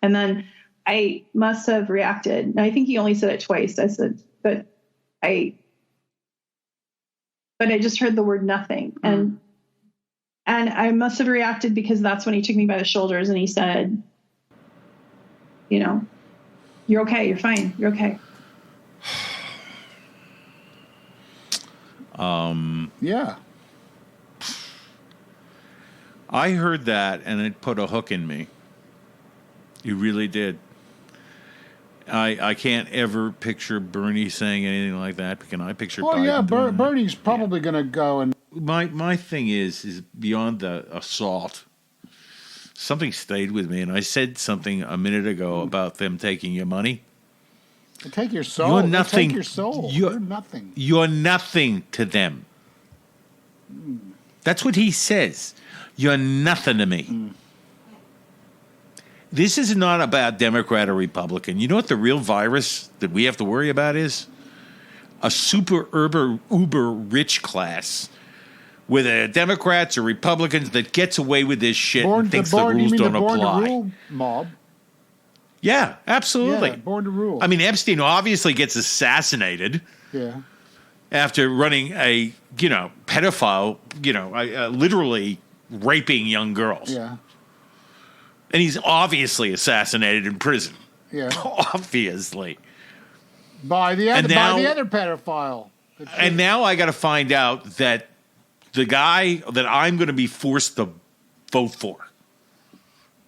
And then I must have reacted. And I think he only said it twice. I said, but I just heard the word nothing. And I must have reacted because that's when he took me by the shoulders and he said, "You're okay. You're fine. You're okay." Yeah. I heard that and it put a hook in me. You really did. I can't ever picture Bernie saying anything like that. Can I picture? Well, Biden yeah, doing that? Bernie's probably going to go and. My thing is beyond the assault. Something stayed with me, and I said something a minute ago about them taking your money. They take your soul. You're nothing. They take your soul. You're nothing. You're nothing to them. That's what he says. You're nothing to me. This is not about Democrat or Republican. You know what the real virus that we have to worry about is? A super uber rich class with Democrats or Republicans that gets away with this shit and thinks the rules don't apply. Born to rule mob. Yeah, absolutely. Yeah, born to rule. I mean, Epstein obviously gets assassinated. Yeah. After running a, pedophile, literally raping young girls. Yeah. And he's obviously assassinated in prison. Yeah. Obviously. By the other pedophile. And now I got to find out that the guy that I'm going to be forced to vote for.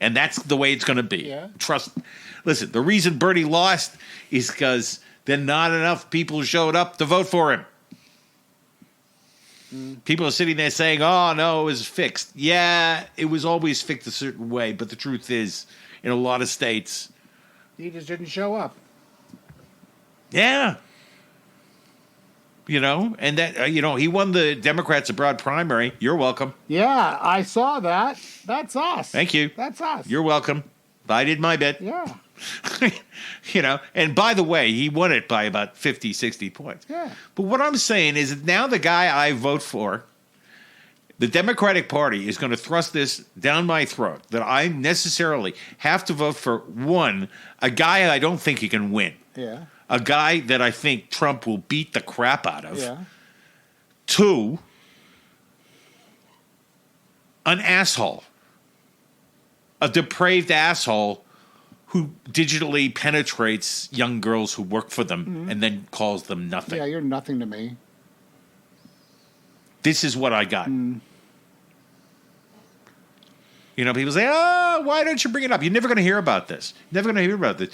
And that's the way it's going to be. Yeah. Listen, the reason Bernie lost is because then not enough people showed up to vote for him. People are sitting there saying, "Oh, no, it was fixed." Yeah, it was always fixed a certain way. But the truth is, in a lot of states, he just didn't show up. Yeah. And that, he won the Democrats abroad primary. You're welcome. Yeah, I saw that. That's us. Thank you. That's us. You're welcome. I did my bit. Yeah. And by the way, he won it by about 50, 60 points. Yeah. But what I'm saying is that now the guy I vote for, the Democratic Party, is going to thrust this down my throat that I necessarily have to vote for, one, a guy I don't think he can win. Yeah. A guy that I think Trump will beat the crap out of. Yeah. Two, an asshole. A depraved asshole who digitally penetrates young girls who work for them and then calls them nothing. Yeah, you're nothing to me. This is what I got. People say, "Oh, why don't you bring it up? You're never going to hear about this. Never going to hear about this."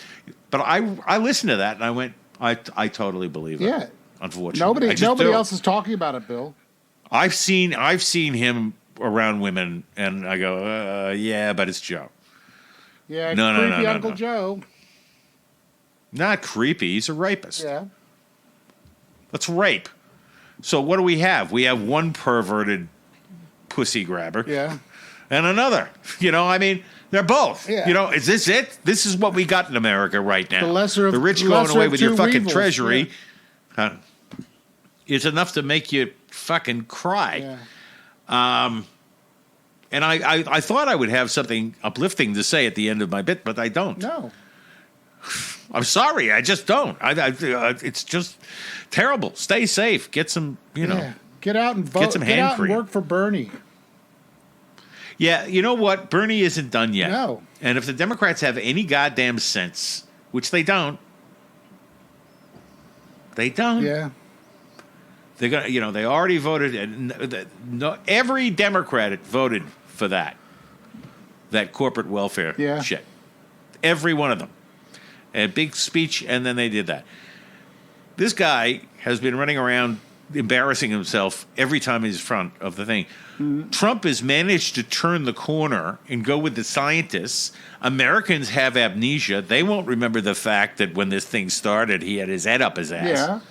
But I listened to that and I went, I totally believe it. Yeah. Unfortunately, nobody else is talking about it, Bill. I've seen him around women, and I go, yeah, but it's Joe. Yeah, no, creepy Uncle Joe. Not creepy. He's a rapist. Yeah. Let's rape. So what do we have? We have one perverted pussy grabber. Yeah. And another. They're both. Yeah. Is this it? This is what we got in America right now. The rich going away with your fucking evils. treasury. Yeah. It's enough to make you fucking cry. Yeah. And I thought I would have something uplifting to say at the end of my bit, but I don't. No. I'm sorry, I just don't. It's just terrible. Stay safe. Get some, Get out and vote. Get some hand out cream. And work for Bernie. Yeah, you know what? Bernie isn't done yet. No. And if the Democrats have any goddamn sense, which they don't, Yeah. They're gonna, they already voted, and every Democrat voted for that corporate welfare shit. Every one of them. A big speech, and then they did that. This guy has been running around embarrassing himself every time he's in front of the thing. Trump has managed to turn the corner and go with the scientists. Americans have amnesia. They won't remember the fact that when this thing started, he had his head up his ass.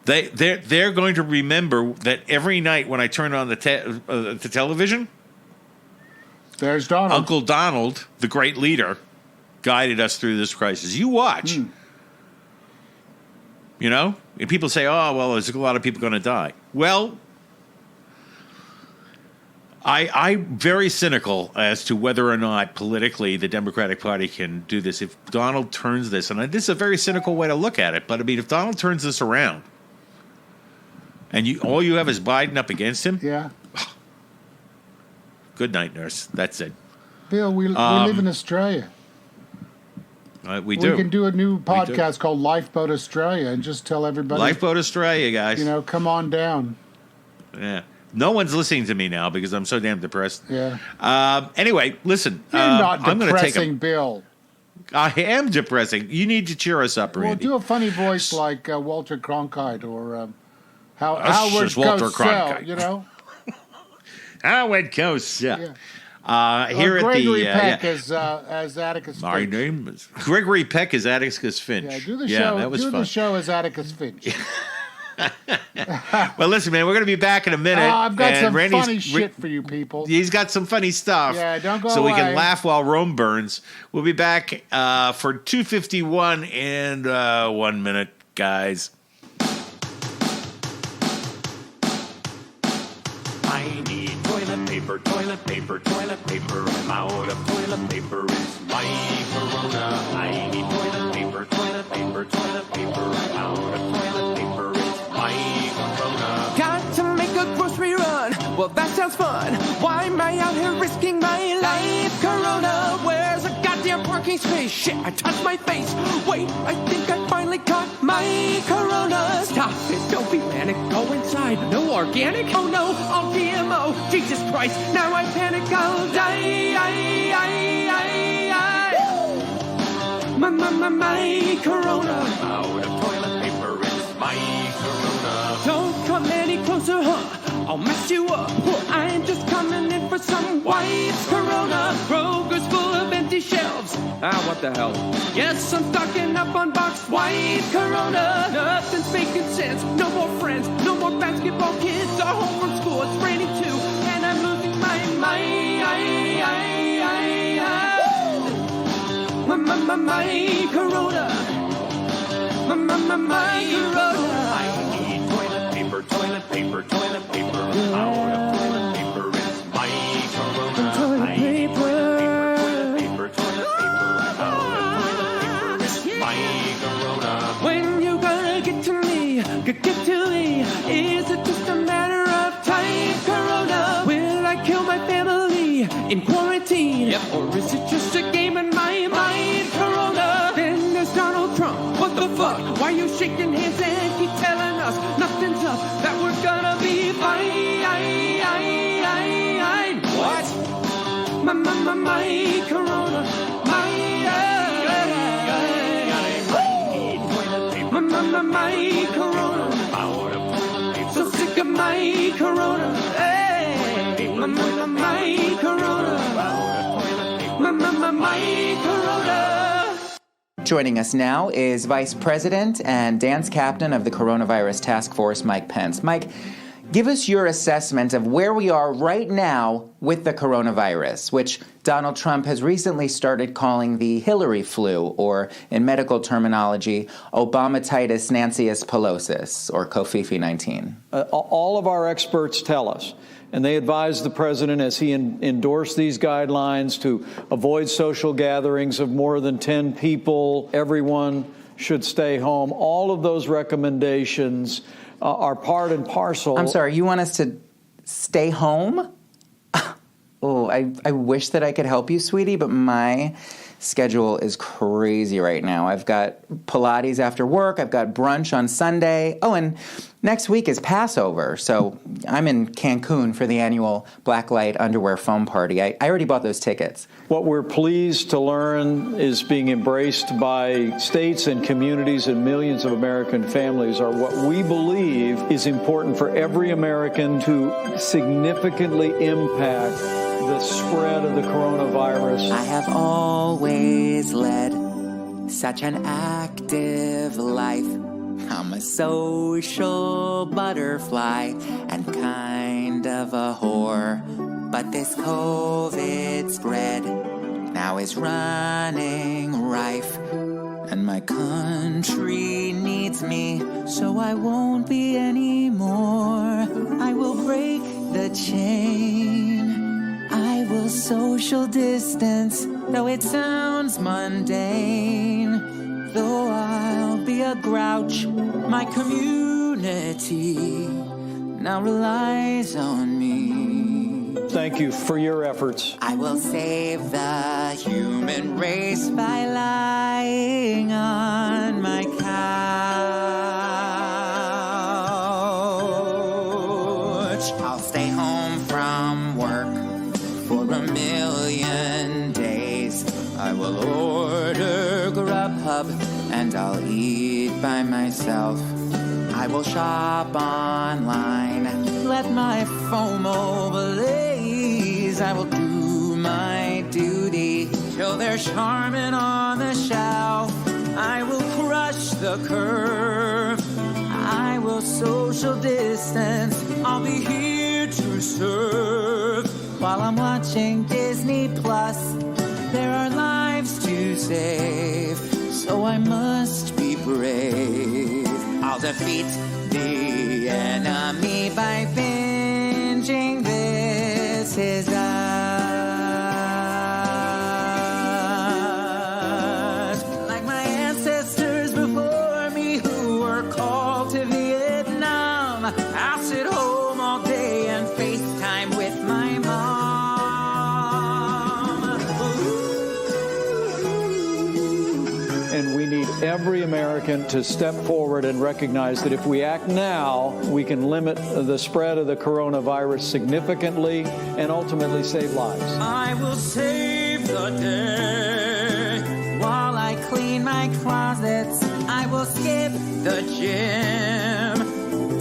Yeah. They're going to remember that every night when I turn on the television, there's Donald. Uncle Donald, the great leader, guided us through this crisis. You watch. You know? And people say, oh, well, there's a lot of people going to die. Well, I'm very cynical as to whether or not politically the Democratic Party can do this. If Donald turns this, and this is a very cynical way to look at it, but I mean, if Donald turns this around and all you have is Biden up against him, good night, nurse. That's it. Bill, we live in Australia. We do. We can do a new podcast called Lifeboat Australia and just tell everybody. Lifeboat Australia, guys. You know, come on down. Yeah. No one's listening to me now because I'm so damn depressed. Yeah. Anyway, listen. You're not I'm depressing, Bill. I am depressing. You need to cheer us up, Randy. Well, do a funny voice like Walter Cronkite or Howard Cosell, you know? Howard Cosell. Here at Gregory Peck as Atticus Finch. My name is Gregory Peck as Atticus Finch. Yeah, do the show. That was do fun. the show as Atticus Finch. Well, listen, man, we're going to be back in a minute. I've got some Randy's, funny shit for you people. He's got some funny stuff. Yeah, don't go so away. we can laugh while Rome burns. We'll be back for 2:51 and 1 minute, guys. I need toilet paper, toilet paper, toilet paper. I'm out of toilet paper. It's my corona. I need toilet paper, toilet paper, toilet paper. I'm out of toilet paper. It's my corona. Got to make a grocery run. Well, that sounds fun. Why am I out here risking my life? Corona, where's a goddamn parking space? Shit, I touched my face. Wait, I think I finally caught my corona. Stop it, don't be manic. Go inside. No organic? Oh no, all GMO. Jesus Christ, now I panic. I'll die. My corona. Out of toilet paper. It's my corona. Don't come any closer, I'll mess you up. I'm just coming in for some white corona. Kroger's full of empty shelves. What the hell? Yes, I'm stocking up on boxed white corona. Nothing's making sense. No more friends. No more basketball kids. Are home from school. It's raining too. And I'm losing my corona. My corona. I need toilet paper, toilet paper, toilet paper. Out of toilet paper. It's my corona. Toilet paper. Toilet paper, toilet paper. Out of toilet paper. It's my corona. When you gonna get to me? Get to me. Is it just a matter of time, corona? Will I kill my family in quarantine? Yep. Or is it just a game in my mind, corona? Then there's Donald Trump. What the fuck? Why are you shaking hands and keep telling us nothing's up? That we're gonna be fine. What? My corona. My corona. So sick of my corona. Hey, my corona. My corona. Joining us now is Vice President and dance captain of the Coronavirus Task Force, Mike Pence. Mike, give us your assessment of where we are right now with the coronavirus, which Donald Trump has recently started calling the Hillary flu, or in medical terminology, Obamatitis Nancius pilosis, or Cofifi-19. All of our experts tell us, and they advise the president as he endorsed these guidelines to avoid social gatherings of more than 10 people. Everyone should stay home. All of those recommendations are part and parcel. I'm sorry, you want us to stay home? Oh, I wish that I could help you, sweetie, but my schedule is crazy right now. I've got Pilates after work. I've got brunch on Sunday. Oh, and next week is Passover, so I'm in Cancun for the annual Blacklight Underwear Foam Party. I already bought those tickets. What we're pleased to learn is being embraced by states and communities and millions of American families are what we believe is important for every American to significantly impact the spread of the coronavirus. I have always led such an active life. I'm a social butterfly and kind of a whore. But this COVID spread now is running rife. And my country needs me, so I won't be anymore. I will break the chain. I will social distance, though it sounds mundane. Though I'll be a grouch, my community now relies on me. Thank you for your efforts. I will save the human race by lying on my couch. I'll stay home from work for 1,000,000 days. I will order Grubhub and I'll eat by myself. I will shop online, let my FOMO blaze. I will do my duty till they're charming on the shelf. I will crush the curve. I will social distance. I'll be here to serve. While I'm watching Disney Plus, there are lives to save. So I must be brave. I'll defeat the enemy by binging This Is Us. Like my ancestors before me who were called to Vietnam, I'll sit home all day and FaceTime with my mom. And we need every American to step forward and recognize that if we act now, we can limit the spread of the coronavirus significantly and ultimately save lives. I will save the day while I clean my closets. I will skip the gym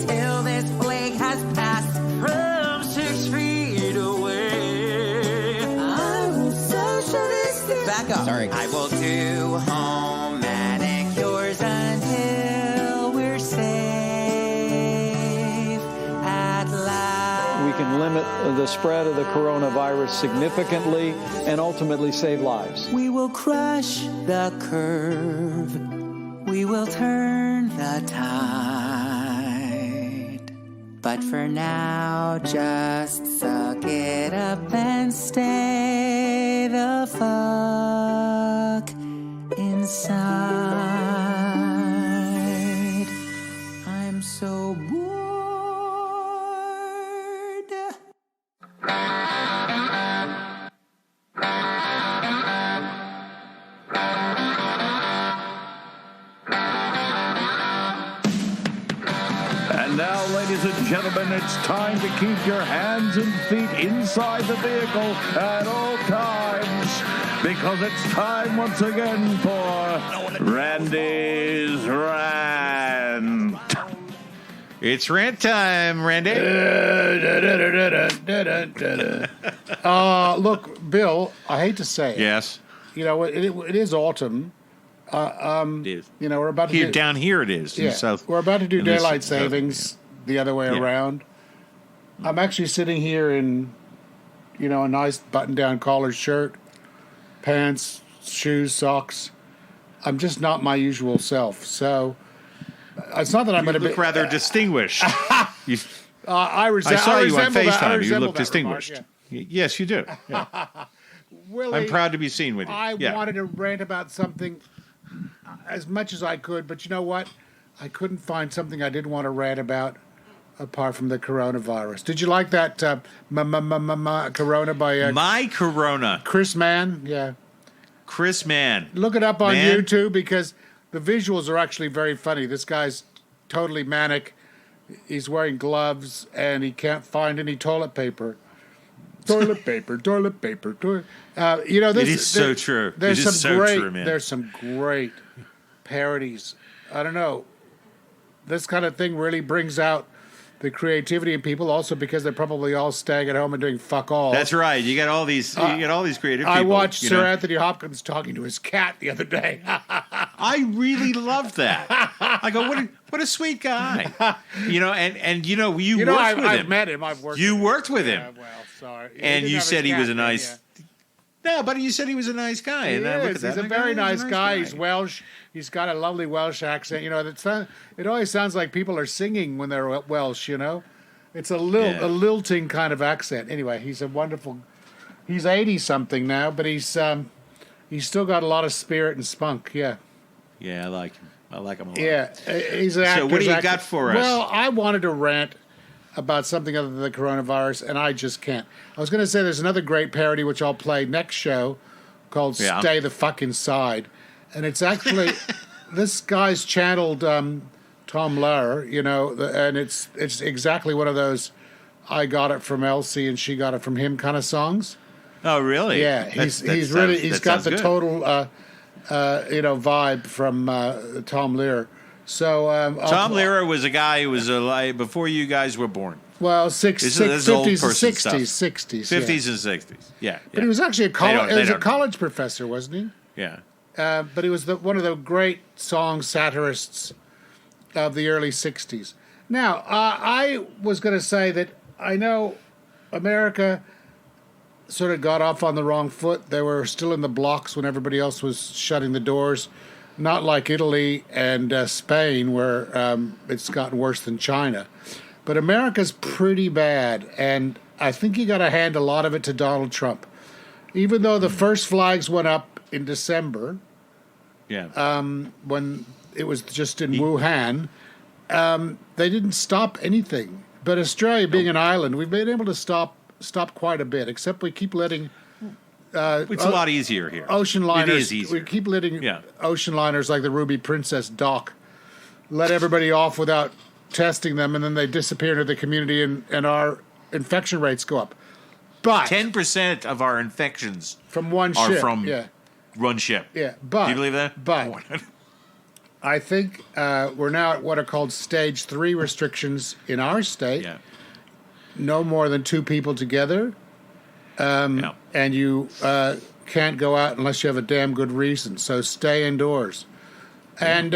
till this plague has passed from 6 feet away. I will social distance. Back up. Sorry. I will do home manicures until we're safe at last. We can limit the spread of the coronavirus significantly and ultimately save lives. We will crush the curve. We will turn the tide. But for now, just suck it up and stay the fuck inside. I'm so bored. And now, ladies and gentlemen, it's time to keep your hands and feet inside the vehicle at all times, because it's time once again for Randy's Rant. It's rant time, Randy. Look, Bill, I hate to say it. Yes. You know, it is autumn. It is. You know, we're about to Here, down here it is. Yeah, In South, we're about to do in this- daylight savings the other way around. I'm actually sitting here in, you know, a nice button-down collared shirt, pants, shoes, socks. I'm just not my usual self. So it's not that I'm going to look rather distinguished. I saw you on FaceTime. You look that distinguished. remark, Yes, you do. Yeah. Willie, I'm proud to be seen with you. I Yeah. wanted to rant about something as much as I could, but you know what? I couldn't find something I did want to rant about apart from the coronavirus. Did you like that Corona by My Corona? Chris Mann? Yeah. Chris Mann. Look it up on YouTube because the visuals are actually very funny. This guy's totally manic. He's wearing gloves and he can't find any toilet paper. Toilet paper. You know, this it is so true. There's it some is so great. true, man. There's some great parodies. I don't know. This kind of thing really brings out the creativity in people, also because they're probably all staying at home and doing fuck all. That's right. You got all these. You get all these creative people. I watched Sir Anthony Hopkins talking to his cat the other day. I really loved that. I go, what a sweet guy. You know, and you know, you worked with him. I've met him. I've worked. You worked with him. Yeah, well, sorry. And you said he was a nice. Yeah. No, but you said he was a nice guy. He and I look at is. that, He's a very nice guy. He's Welsh. He's got a lovely Welsh accent. You know, it always sounds like people are singing when they're Welsh. You know, it's a lilting kind of accent. Anyway, he's a wonderful. He's 80-something now, but he's still got a lot of spirit and spunk. Yeah. Yeah, I like him. I like him a lot. Yeah, he's an actor. So what do you got for us? Well, I wanted to rant about something other than the coronavirus, and I just can't. I was going to say there's another great parody which I'll play next show called Stay the Fuck Inside. And it's actually, this guy's channeled Tom Lehrer, you know, and it's exactly one of those I got it from Elsie and she got it from him kind of songs. Oh, really? Yeah, he's got the total, you know, vibe from Tom Lehrer. So Tom Lehrer was a guy who was alive before you guys were born. Well, 50s and 60s. 50s and 60s. Yeah. But he was actually a college professor, wasn't he? Yeah. But he was one of the great song satirists of the early 60s. Now, I was going to say that I know America sort of got off on the wrong foot. They were still in the blocks when everybody else was shutting the doors. Not like Italy and Spain, where it's gotten worse than China. But America's pretty bad, and I think you got to hand a lot of it to Donald Trump. Even though the first flags went up in December, when it was just in Wuhan, they didn't stop anything. But Australia, being an island, we've been able to stop quite a bit, except we keep letting... it's a lot easier here. Ocean liners. It is easier. We keep letting ocean liners like the Ruby Princess dock let everybody off without testing them, and then they disappear into the community, and our infection rates go up. But 10% of our infections from one are ship. from one ship. Yeah, but do you believe that? But I think we're now at what are called stage 3 restrictions in our state. Yeah. No more than 2 people together. And you can't go out unless you have a damn good reason. So stay indoors. And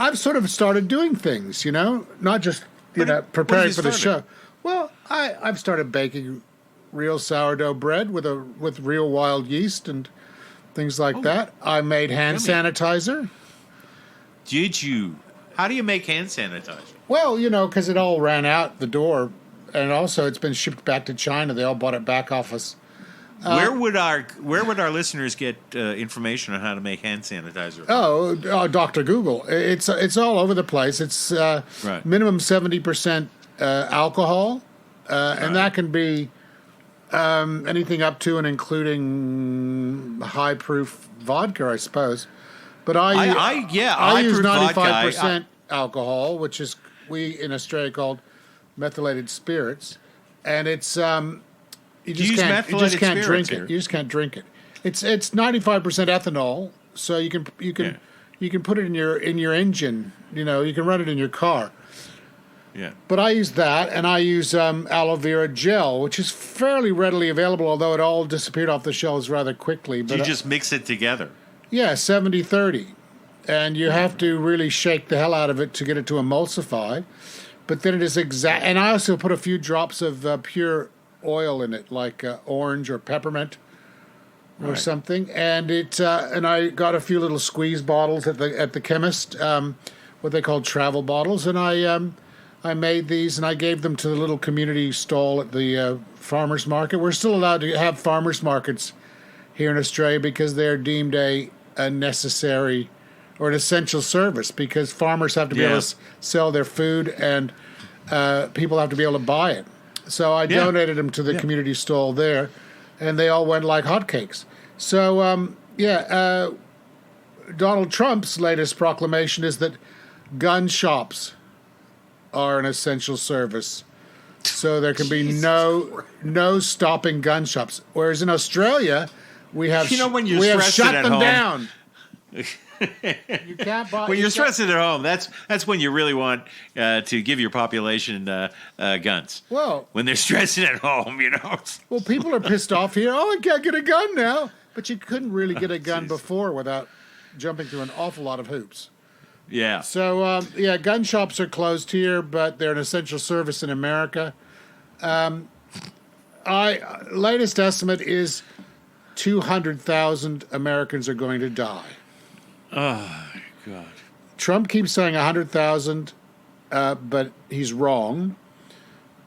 I've sort of started doing things, you know, not just preparing for the show. Well, I've started baking real sourdough bread with real wild yeast and things like that. I made hand sanitizer. Did you? How do you make hand sanitizer? Well, you know, because it all ran out the door. And also, it's been shipped back to China. They all bought it back off us. Where would our listeners get information on how to make hand sanitizer? Oh, Dr. Google. It's all over the place. It's minimum 70% alcohol, and that can be anything up to and including high proof vodka, I suppose. But I use 95% alcohol, which is we in Australia called methylated spirits, and it's you just can't drink it. You just can't drink it. It's 95% ethanol, so you can put it in your engine. You know, you can run it in your car. Yeah. But I use that, and I use aloe vera gel, which is fairly readily available, although it all disappeared off the shelves rather quickly. But you just mix it together. Yeah, 70-30, and you have to really shake the hell out of it to get it to emulsify. But then it is exact, and I also put a few drops of pure oil in it, like orange or peppermint or something. And and I got a few little squeeze bottles at the chemist, what they call travel bottles, and I made these and I gave them to the little community stall at the farmers market. We're still allowed to have farmers markets here in Australia because they're deemed a necessary or an essential service, because farmers have to be able to sell their food and people have to be able to buy it. So I donated them to the community stall there, and they all went like hotcakes. So Yeah, Donald Trump's latest proclamation is that gun shops are an essential service. So there can be no stopping gun shops. Whereas in Australia, we have when you're we have stressed shut at them home, down. You can't buy. When you're stressed at home, that's when you really want to give your population guns. Well, when they're stressing at home, Well, people are pissed off here. Oh, I can't get a gun now. But you couldn't really get a gun before without jumping through an awful lot of hoops. Yeah. So, gun shops are closed here, but they're an essential service in America. Latest estimate is 200,000 Americans are going to die. Oh, God. Trump keeps saying 100,000, but he's wrong.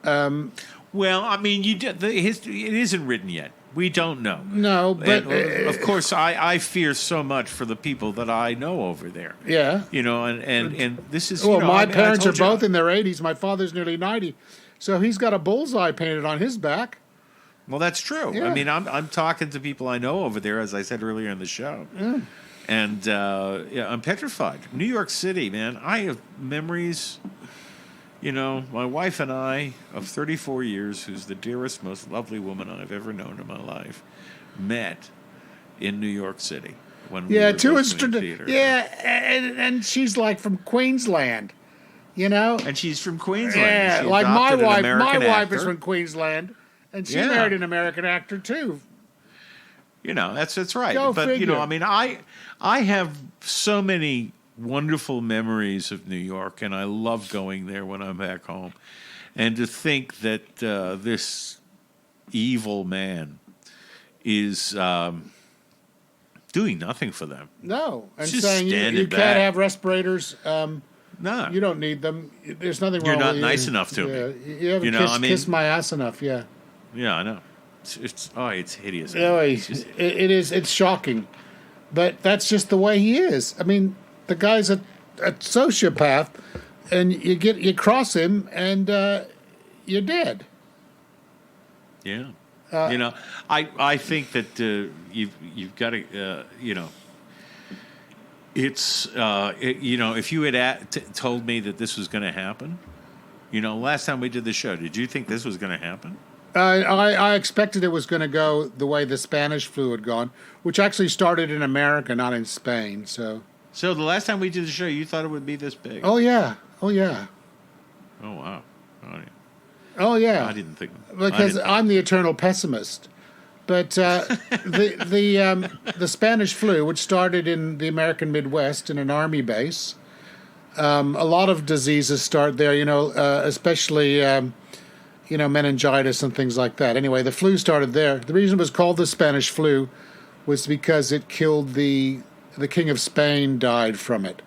Well, I mean, it isn't written yet. We don't know. No, but of course, I fear so much for the people that I know over there. Yeah, and this is. Well, my parents are both in their 80s. My father's nearly 90, so he's got a bullseye painted on his back. Well, that's true. Yeah. I mean, I'm talking to people I know over there, as I said earlier in the show, and I'm petrified. New York City, man. I have memories. My wife and I, of 34 years, who's the dearest, most lovely woman I've ever known in my life, met in New York City when we were both in theater. Yeah, and she's like from Queensland, And she's from Queensland. Yeah, she like my adopted an wife. American My wife actor. is from Queensland, and she Yeah. married an American actor too. That's right. Go But figure. I mean, I have so many wonderful memories of New York, and I love going there when I'm back home. And to think that this evil man is doing nothing for them. No, and Just saying you standing can't back. have respirators. No, you don't need them. There's nothing You're wrong not with nice you. enough to yeah. me. You haven't kissed my ass enough. Yeah. Yeah, I know. It's hideous. No, It's just- it is. It's shocking, but that's just the way he is. I mean, the guy's a sociopath, and you cross him, and you're dead. Yeah. I think that you've got to it's if you had told me that this was going to happen, last time we did the show, did you think this was going to happen? I expected it was going to go the way the Spanish flu had gone, which actually started in America, not in Spain. So the last time we did the show, you thought it would be this big? Oh yeah. Oh yeah. Oh wow. Oh yeah. I didn't think because I'm the eternal pessimist. But the Spanish flu, which started in the American Midwest in an army base, a lot of diseases start there. Especially meningitis and things like that. Anyway, the flu started there. The reason it was called the Spanish flu was because it killed the King of Spain died from it.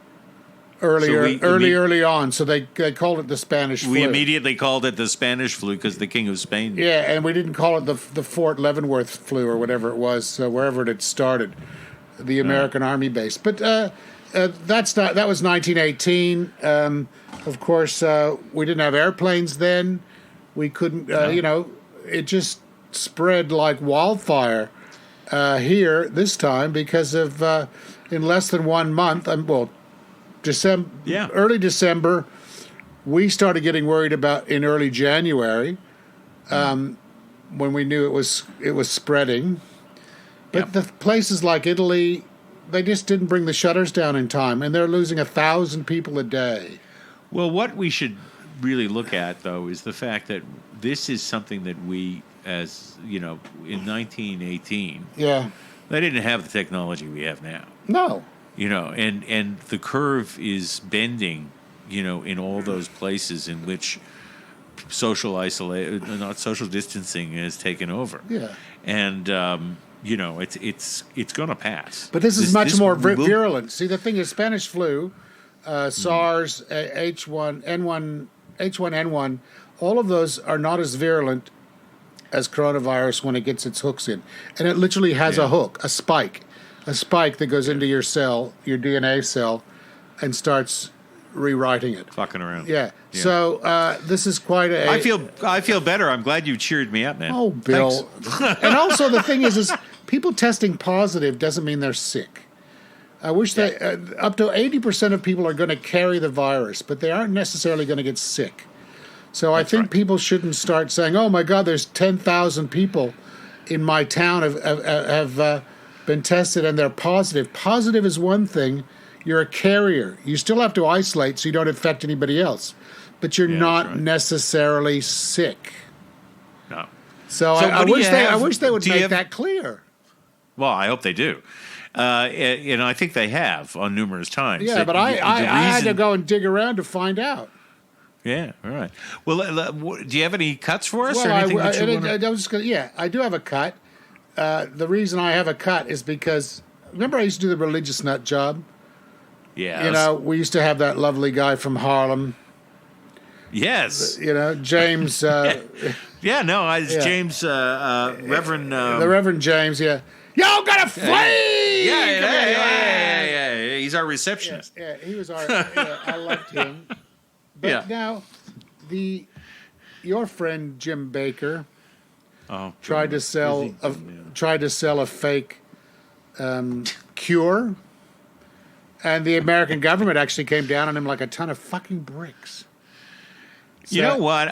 Early on, so they called it the Spanish flu. We immediately called it the Spanish flu because the King of Spain. Yeah, and we didn't call it the Fort Leavenworth flu or whatever it was, wherever it had started, the American Army base. But that was 1918. Of course, we didn't have airplanes then. We couldn't, it just spread like wildfire here this time because of in less than 1 month. Early December, we started getting worried about in early January, when we knew it was spreading. But the places like Italy, they just didn't bring the shutters down in time, and they're losing 1,000 people a day. Well, what we should really look at, though, is the fact that this is something that we, as in 1918, they didn't have the technology we have now. No. And the curve is bending, in all those places in which social distancing has taken over. Yeah. And it's going to pass. But this is much more virulent. See, the thing is, Spanish flu, SARS, H1N1, all of those are not as virulent as coronavirus when it gets its hooks in, and it literally has a hook, a spike that goes into your cell, your DNA cell, and starts rewriting it. Fucking around. Yeah. So this is quite a. I feel better. I'm glad you cheered me up, man. Oh, Bill. And also the thing is people testing positive doesn't mean they're sick. I wish that up to 80% of people are going to carry the virus, but they aren't necessarily going to get sick. So I think people shouldn't start saying, "Oh my God, there's 10,000 people in my town have been tested and they're positive." Positive is one thing. You're a carrier. You still have to isolate so you don't infect anybody else, but you're not necessarily sick. No. So I wish they would make that clear. Well, I hope they do. I think they have on numerous times. Yeah, but I had to go and dig around to find out. Yeah, all right. Well, do you have any cuts for us? Well, or anything I do have a cut. The reason I have a cut is because, remember I used to do the religious nut job? Yeah. We used to have that lovely guy from Harlem. Yes. James. James, Reverend. The Reverend James, yeah. Y'all gotta flee! Yeah. He's our receptionist. Yeah, he was our. I loved him. But now, your friend Jim Baker tried to sell a fake cure, and the American government actually came down on him like a ton of fucking bricks. You know what?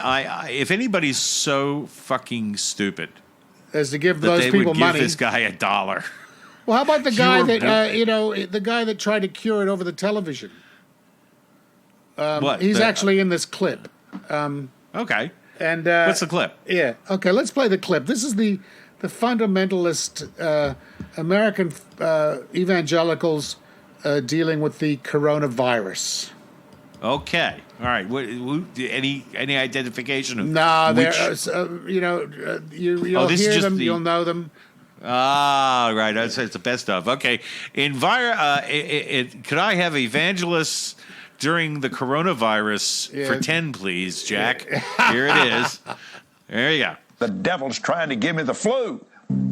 If anybody's so fucking stupid as to give those people money, give this guy $1. Well, how about the guy that the guy that tried to cure it over the television? He's actually in this clip. Okay. And what's the clip? Yeah. Okay. Let's play the clip. This is the fundamentalist American evangelicals dealing with the coronavirus. Okay. All right. Any identification of? No, you'll hear them. You'll know them. Ah, right. That's the best of. Okay. Could I have evangelists during the coronavirus for 10, please, Jack? Here it is. There you go. The devil's trying to give me the flu.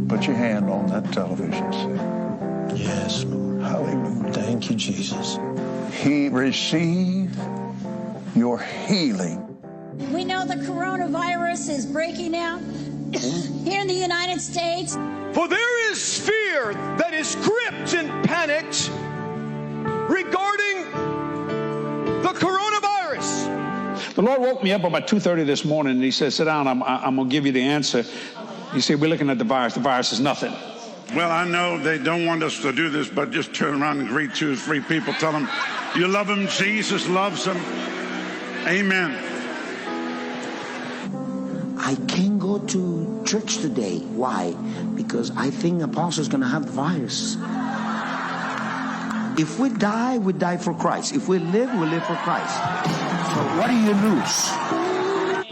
Put your hand on that television set. Yes, Lord. Hallelujah. Thank you, Jesus. He received your healing. We know the coronavirus is breaking out here in the United States. For there is fear that is gripped and panicked regarding the coronavirus. The Lord woke me up about 2:30 this morning, and he said, "Sit down, I'm going to give you the answer." He said, "We're looking at the virus. The virus is nothing." Well, I know they don't want us to do this, but just turn around and greet 2 or 3 people. Tell them you love them. Jesus loves them. Amen. I can't go to church today. Why? Because I think Apostle's going to have the virus. If we die for Christ. If we live for Christ. So what do you lose?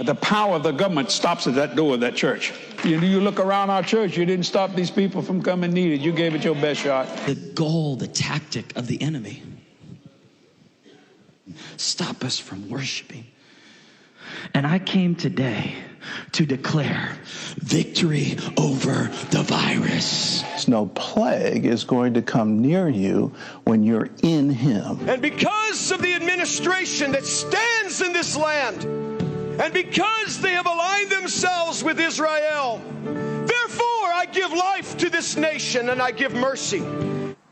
The power of the government stops at that door of that church. You look around our church, you didn't stop these people from coming needed. You gave it your best shot. The goal, the tactic of the enemy. Stop us from worshiping. And I came today to declare victory over the virus. No plague is going to come near you when you're in him. And because of the administration that stands in this land, and because they have aligned themselves with Israel, therefore I give life to this nation and I give mercy.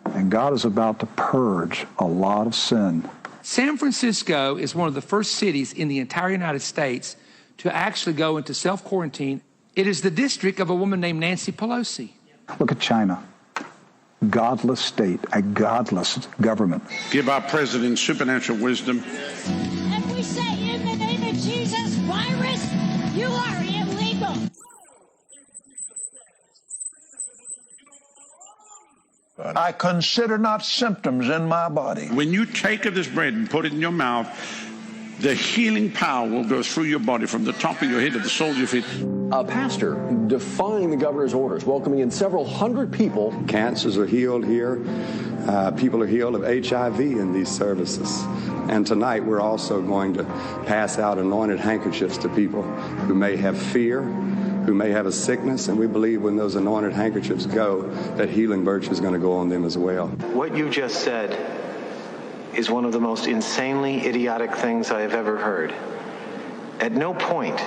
And God is about to purge a lot of sin. San Francisco is one of the first cities in the entire United States to actually go into self-quarantine. It is the district of a woman named Nancy Pelosi. Look at China. Godless state, a godless government. Give our president supernatural wisdom. And we say, in the name of Jesus, virus, you are illegal. I consider not symptoms in my body. When you take of this bread and put it in your mouth, the healing power will go through your body from the top of your head to the soles of your feet. A pastor defying the governor's orders, welcoming in several hundred people. Cancers are healed here. People are healed of HIV in these services. And tonight we're also going to pass out anointed handkerchiefs to people who may have fear, who may have a sickness, and we believe when those anointed handkerchiefs go, that healing virtue is going to go on them as well. What you just said is one of the most insanely idiotic things I have ever heard. At no point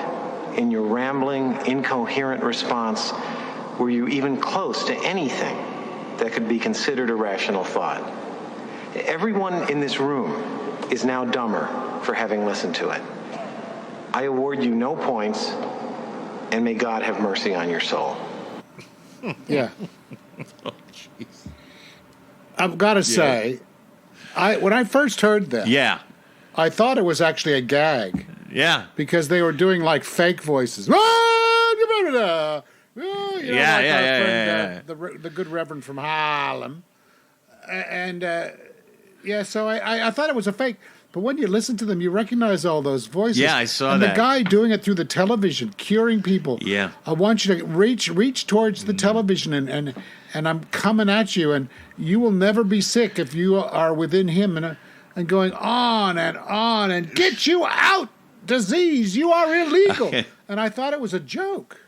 in your rambling, incoherent response were you even close to anything that could be considered a rational thought. Everyone in this room is now dumber for having listened to it. I award you no points, and may God have mercy on your soul. Yeah. Oh, jeez. I've got to say, when I first heard that, I thought it was actually a gag. Yeah. Because they were doing like fake voices. The good Reverend from Harlem. And, so I thought it was a fake. But when you listen to them, you recognize all those voices. Yeah, I saw and that. And the guy doing it through the television, curing people. Yeah. I want you to reach towards the television and I'm coming at you, and you will never be sick if you are within him and going on and get you out, disease, you are illegal. And I thought it was a joke.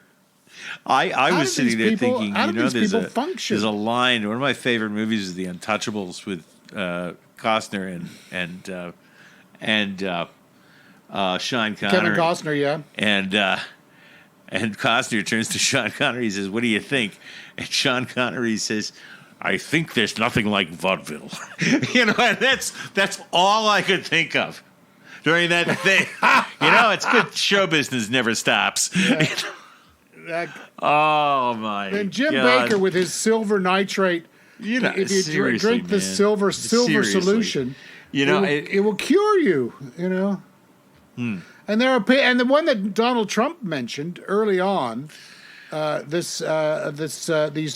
I was sitting there thinking, there's a line. One of my favorite movies is The Untouchables with Costner and Sean Connery. Kevin Costner, yeah. And Costner turns to Sean Connery. He says, "What do you think?" And Sean Connery says, "I think there's nothing like vaudeville." And that's all I could think of during that thing. It's good. Show business never stops. Oh my! And Jim God. Baker with his silver nitrate. If you drink the silver solution, it will cure you. And the one that Donald Trump mentioned early on, these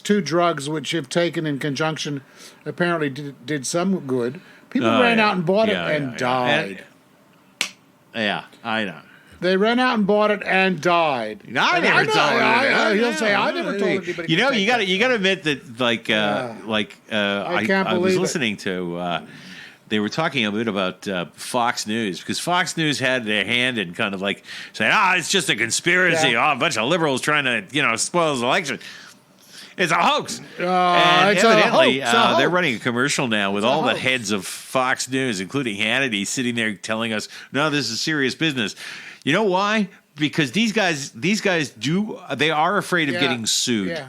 two drugs which, if taken in conjunction, apparently did some good. People ran out and bought it and died. I know. They ran out and bought it and died. I never told anybody. He'll say, "I never told anybody." You got to admit that, I was listening to. They were talking a bit about Fox News, because Fox News had their hand in kind of like saying, it's just a conspiracy. A bunch of liberals trying to, spoil his election. It's a hoax. And evidently, they're running a commercial now with all the heads of Fox News, including Hannity, sitting there telling us, no, this is serious business. You know why? Because these guys they are afraid of getting sued. Yeah.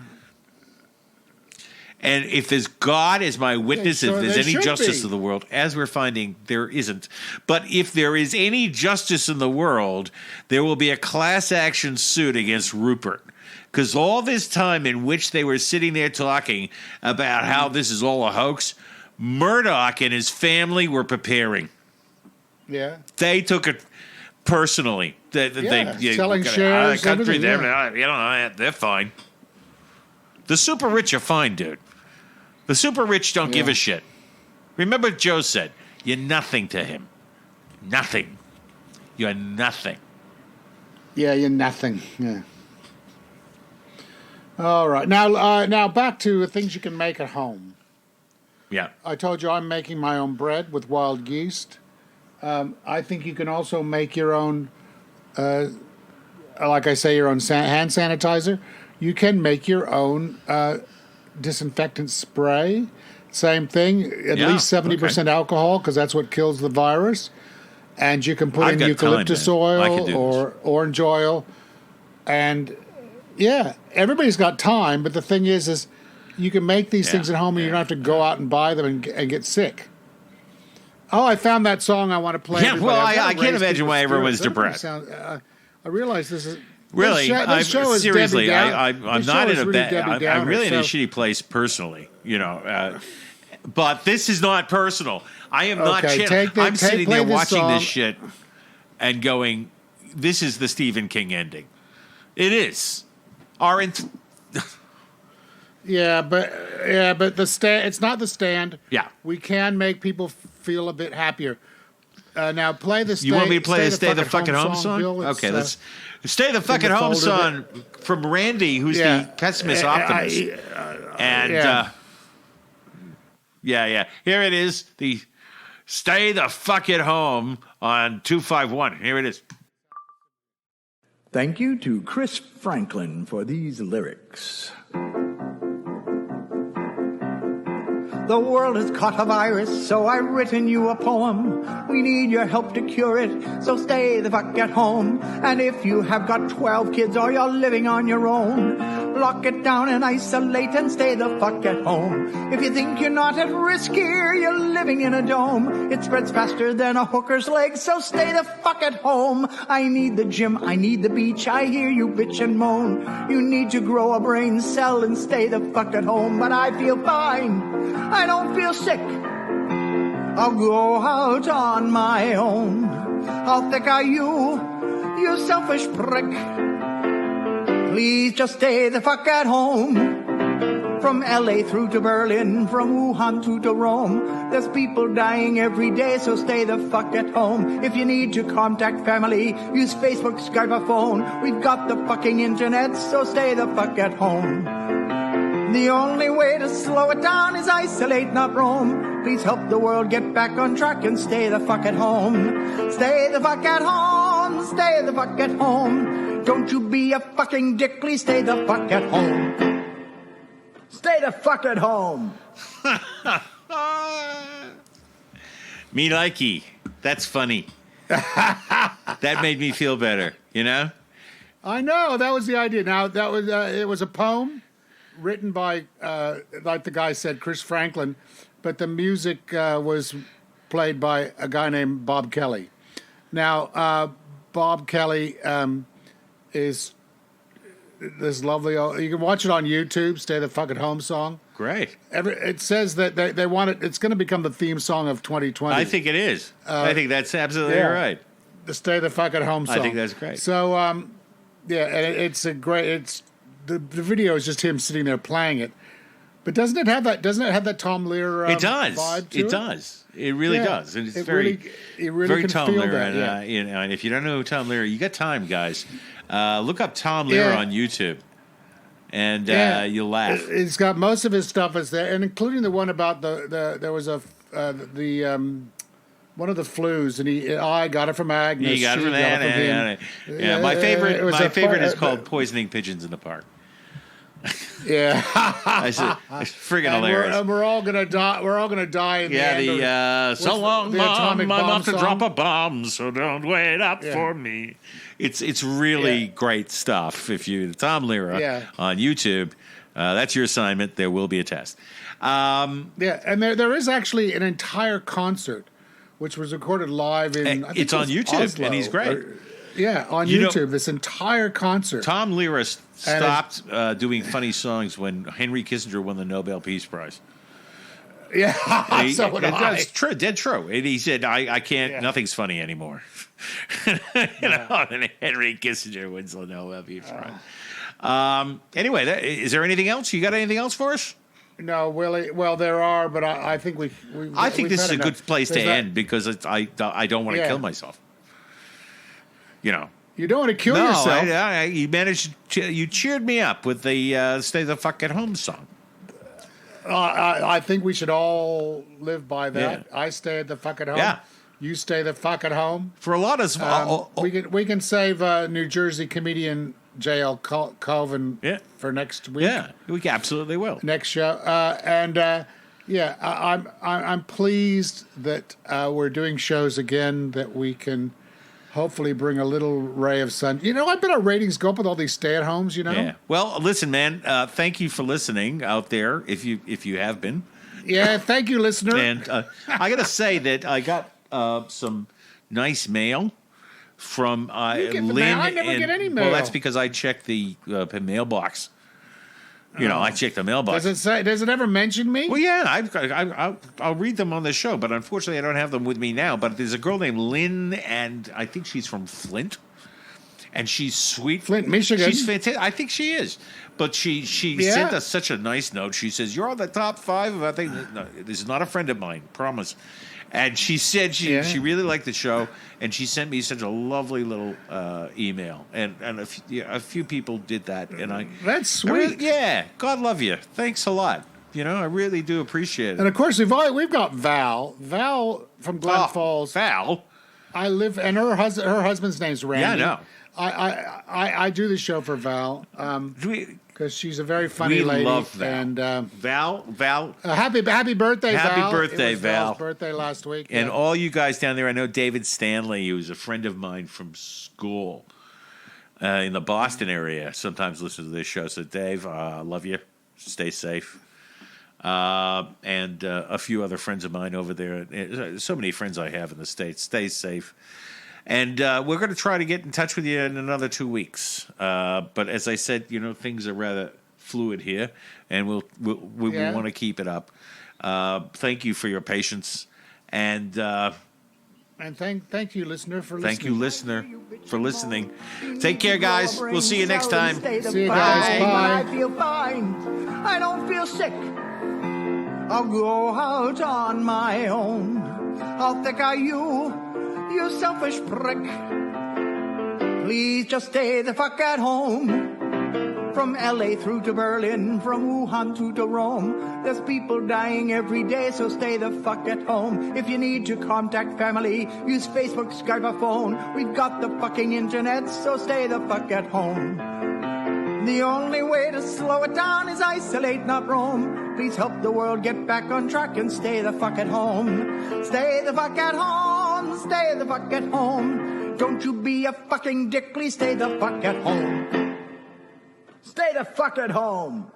And if there's God as my witness, if there's any justice in the world, as we're finding, there isn't. But if there is any justice in the world, there will be a class action suit against Rupert. Because all this time in which they were sitting there talking about how this is all a hoax, Murdoch and his family were preparing. Yeah. They took it personally. Selling shares. Country, they're fine. The super rich are fine, dude. The super rich don't give a shit. Remember what Joe said. You're nothing to him. Nothing. You're nothing. Yeah, you're nothing. Yeah. All right. Now back to things you can make at home. Yeah. I told you I'm making my own bread with wild yeast. I think you can also make your own, like I say, your own hand sanitizer. You can make your own disinfectant spray. Same thing, at least 70% alcohol, because that's what kills the virus. And you can put in eucalyptus oil or orange oil. And, everybody's got time, but the thing is you can make these things at home and you don't have to go out and buy them and get sick. Oh, I found that song I want to play. Yeah, well, I can't imagine why everyone's depressed. I realize this is... Really, this show is seriously, I'm not in a bad. I'm really in a shitty place personally, but this is not personal. I am not. I'm sitting there watching this shit and going, "This is the Stephen King ending." It is. But the stand. It's not the Stand. Yeah, we can make people feel a bit happier. Now play the. You want me to play the Stay the Fucking Home song? Okay, let's. Stay the fucking home song from Randy, who's the pessimist optimist. Here it is. The Stay the Fuck at Home on 251. Here it is. Thank you to Chris Franklin for these lyrics. The world has caught a virus, so I've written you a poem. We need your help to cure it, so stay the fuck at home. And if you have got 12 kids or you're living on your own, Lock it down and isolate and stay the fuck at home. If you think you're not at risk here, you're living in a dome. It spreads faster than a hooker's leg, so stay the fuck at home. I need the gym, I need the beach, I hear you bitch and moan. You need to grow a brain cell and stay the fuck at home. But I feel fine, I don't feel sick. I'll go out on my own. How thick are you, you selfish prick? Please just stay the fuck at home. From LA through to Berlin, from Wuhan through to Rome. There's people dying every day, so stay the fuck at home. If you need to contact family, use Facebook, Skype, or phone. We've got the fucking internet, so stay the fuck at home. The only way to slow it down is isolate, not roam. Please help the world get back on track and stay the fuck at home. Stay the fuck at home, stay the fuck at home. Don't you be a fucking dick, please stay the fuck at home. Stay the fuck at home. Me likey. That's funny. That made me feel better, you know? I know, that was the idea. Now, that was it was a poem written by, like the guy said, Chris Franklin, but the music was played by a guy named Bob Kelly. Now, Bob Kelly is this lovely, you can watch it on YouTube, Stay the Fuck at Home song. Great. It says that they want it, it's going to become the theme song of 2020. I think it is. I think that's absolutely right. The Stay the Fuck at Home song. I think that's great. So, yeah, and it's a great, the video is just him sitting there playing it. Doesn't it have that Tom Lehrer it does. Vibe to it? It does. It really does. And it's very Tom feel Lehrer. that, and, you know, and if you don't know who Tom Lehrer, you got time, guys. Look up Tom Lehrer on YouTube, and you'll laugh. It's got most of his stuff is there, and including the one about there was one of the flus, and I got it from Agnes. He got it from Anna. Yeah, my favorite is called Poisoning Pigeons in the Park. Yeah, it's friggin' hilarious. We're all gonna die. We're all gonna die. In so long, Mom. I'm off to drop a bomb, so don't wait up for me. It's really great stuff. If you Tom Lehrer on YouTube, that's your assignment. There will be a test. And there is actually an entire concert, which was recorded live in. It's on YouTube, Oslo, and he's great. On YouTube, this entire concert. Tom Lehrer stopped doing funny songs when Henry Kissinger won the Nobel Peace Prize. Yeah, that's true, dead true. And he said, "I can't. Nothing's funny anymore." And Henry Kissinger wins the Nobel Peace Prize. Anyway, is there anything else? You got anything else for us? No, Willie. Well, there are, but I think I think this is a good place to end because I don't want to kill myself. You know, you don't want to kill yourself. You managed. You cheered me up with the "Stay the Fuck at Home" song. I think we should all live by that. I stay at the fuck at home. Yeah. You stay the fuck at home. For a lot of we can save New Jersey comedian J.L. Colvin for next week. Yeah, we absolutely will. Next show. I'm pleased that we're doing shows again that we can hopefully bring a little ray of sun. You know, I bet our ratings go up with all these stay-at-homes, you know? Yeah. Well, listen, man, thank you for listening out there, if you have been. Yeah, thank you, listener. And I got to say that I got some nice mail from Lynn. I never get any mail. Well, that's because I checked the mailbox. You know, I checked the mailbox. Does it ever mention me? Well, yeah, I'll read them on the show, but unfortunately I don't have them with me now. But there's a girl named Lynn, and I think she's from Flint, and she's sweet. Flint, Michigan. She's fantastic. I think she is. But she sent us such a nice note. She says, "You're on the top 5 of I think." No, this is not a friend of mine, promise. And she said she really liked the show, and she sent me such a lovely little email. And a few people did that, and that's sweet. God love you. Thanks a lot. You know, I really do appreciate it. And of course, we've got Val from Glen Falls. Val, I live, and her husband's name's Randy. Yeah, I know. I do the show for Val. Because she's a very funny lady. We love Val. And Val. Happy birthday, Val. Happy birthday, it was Val. Val's birthday last week. And all you guys down there, I know David Stanley, who was a friend of mine from school. in the Boston area sometimes listen to this show. So, Dave, I love you. Stay safe. And a few other friends of mine over there. So many friends I have in the States. Stay safe. And we're going to try to get in touch with you in another 2 weeks. But as I said, things are rather fluid here, and we want to keep it up. Thank you for your patience. And thank you, listener, for listening. Thank you, listener, for listening. Take care, guys. We'll see you next time. See you guys. Bye. I feel fine. I don't feel sick. I'll go out on my own. How thick are you, you selfish prick? Please just stay the fuck at home. From LA through to Berlin, from Wuhan to Rome. There's people dying every day, so stay the fuck at home. If you need to contact family, use Facebook, Skype, or phone. We've got the fucking internet, so stay the fuck at home. The only way to slow it down is isolate, not roam. Please help the world get back on track and stay the fuck at home. Stay the fuck at home, stay the fuck at home. Don't you be a fucking dick, please stay the fuck at home. Stay the fuck at home.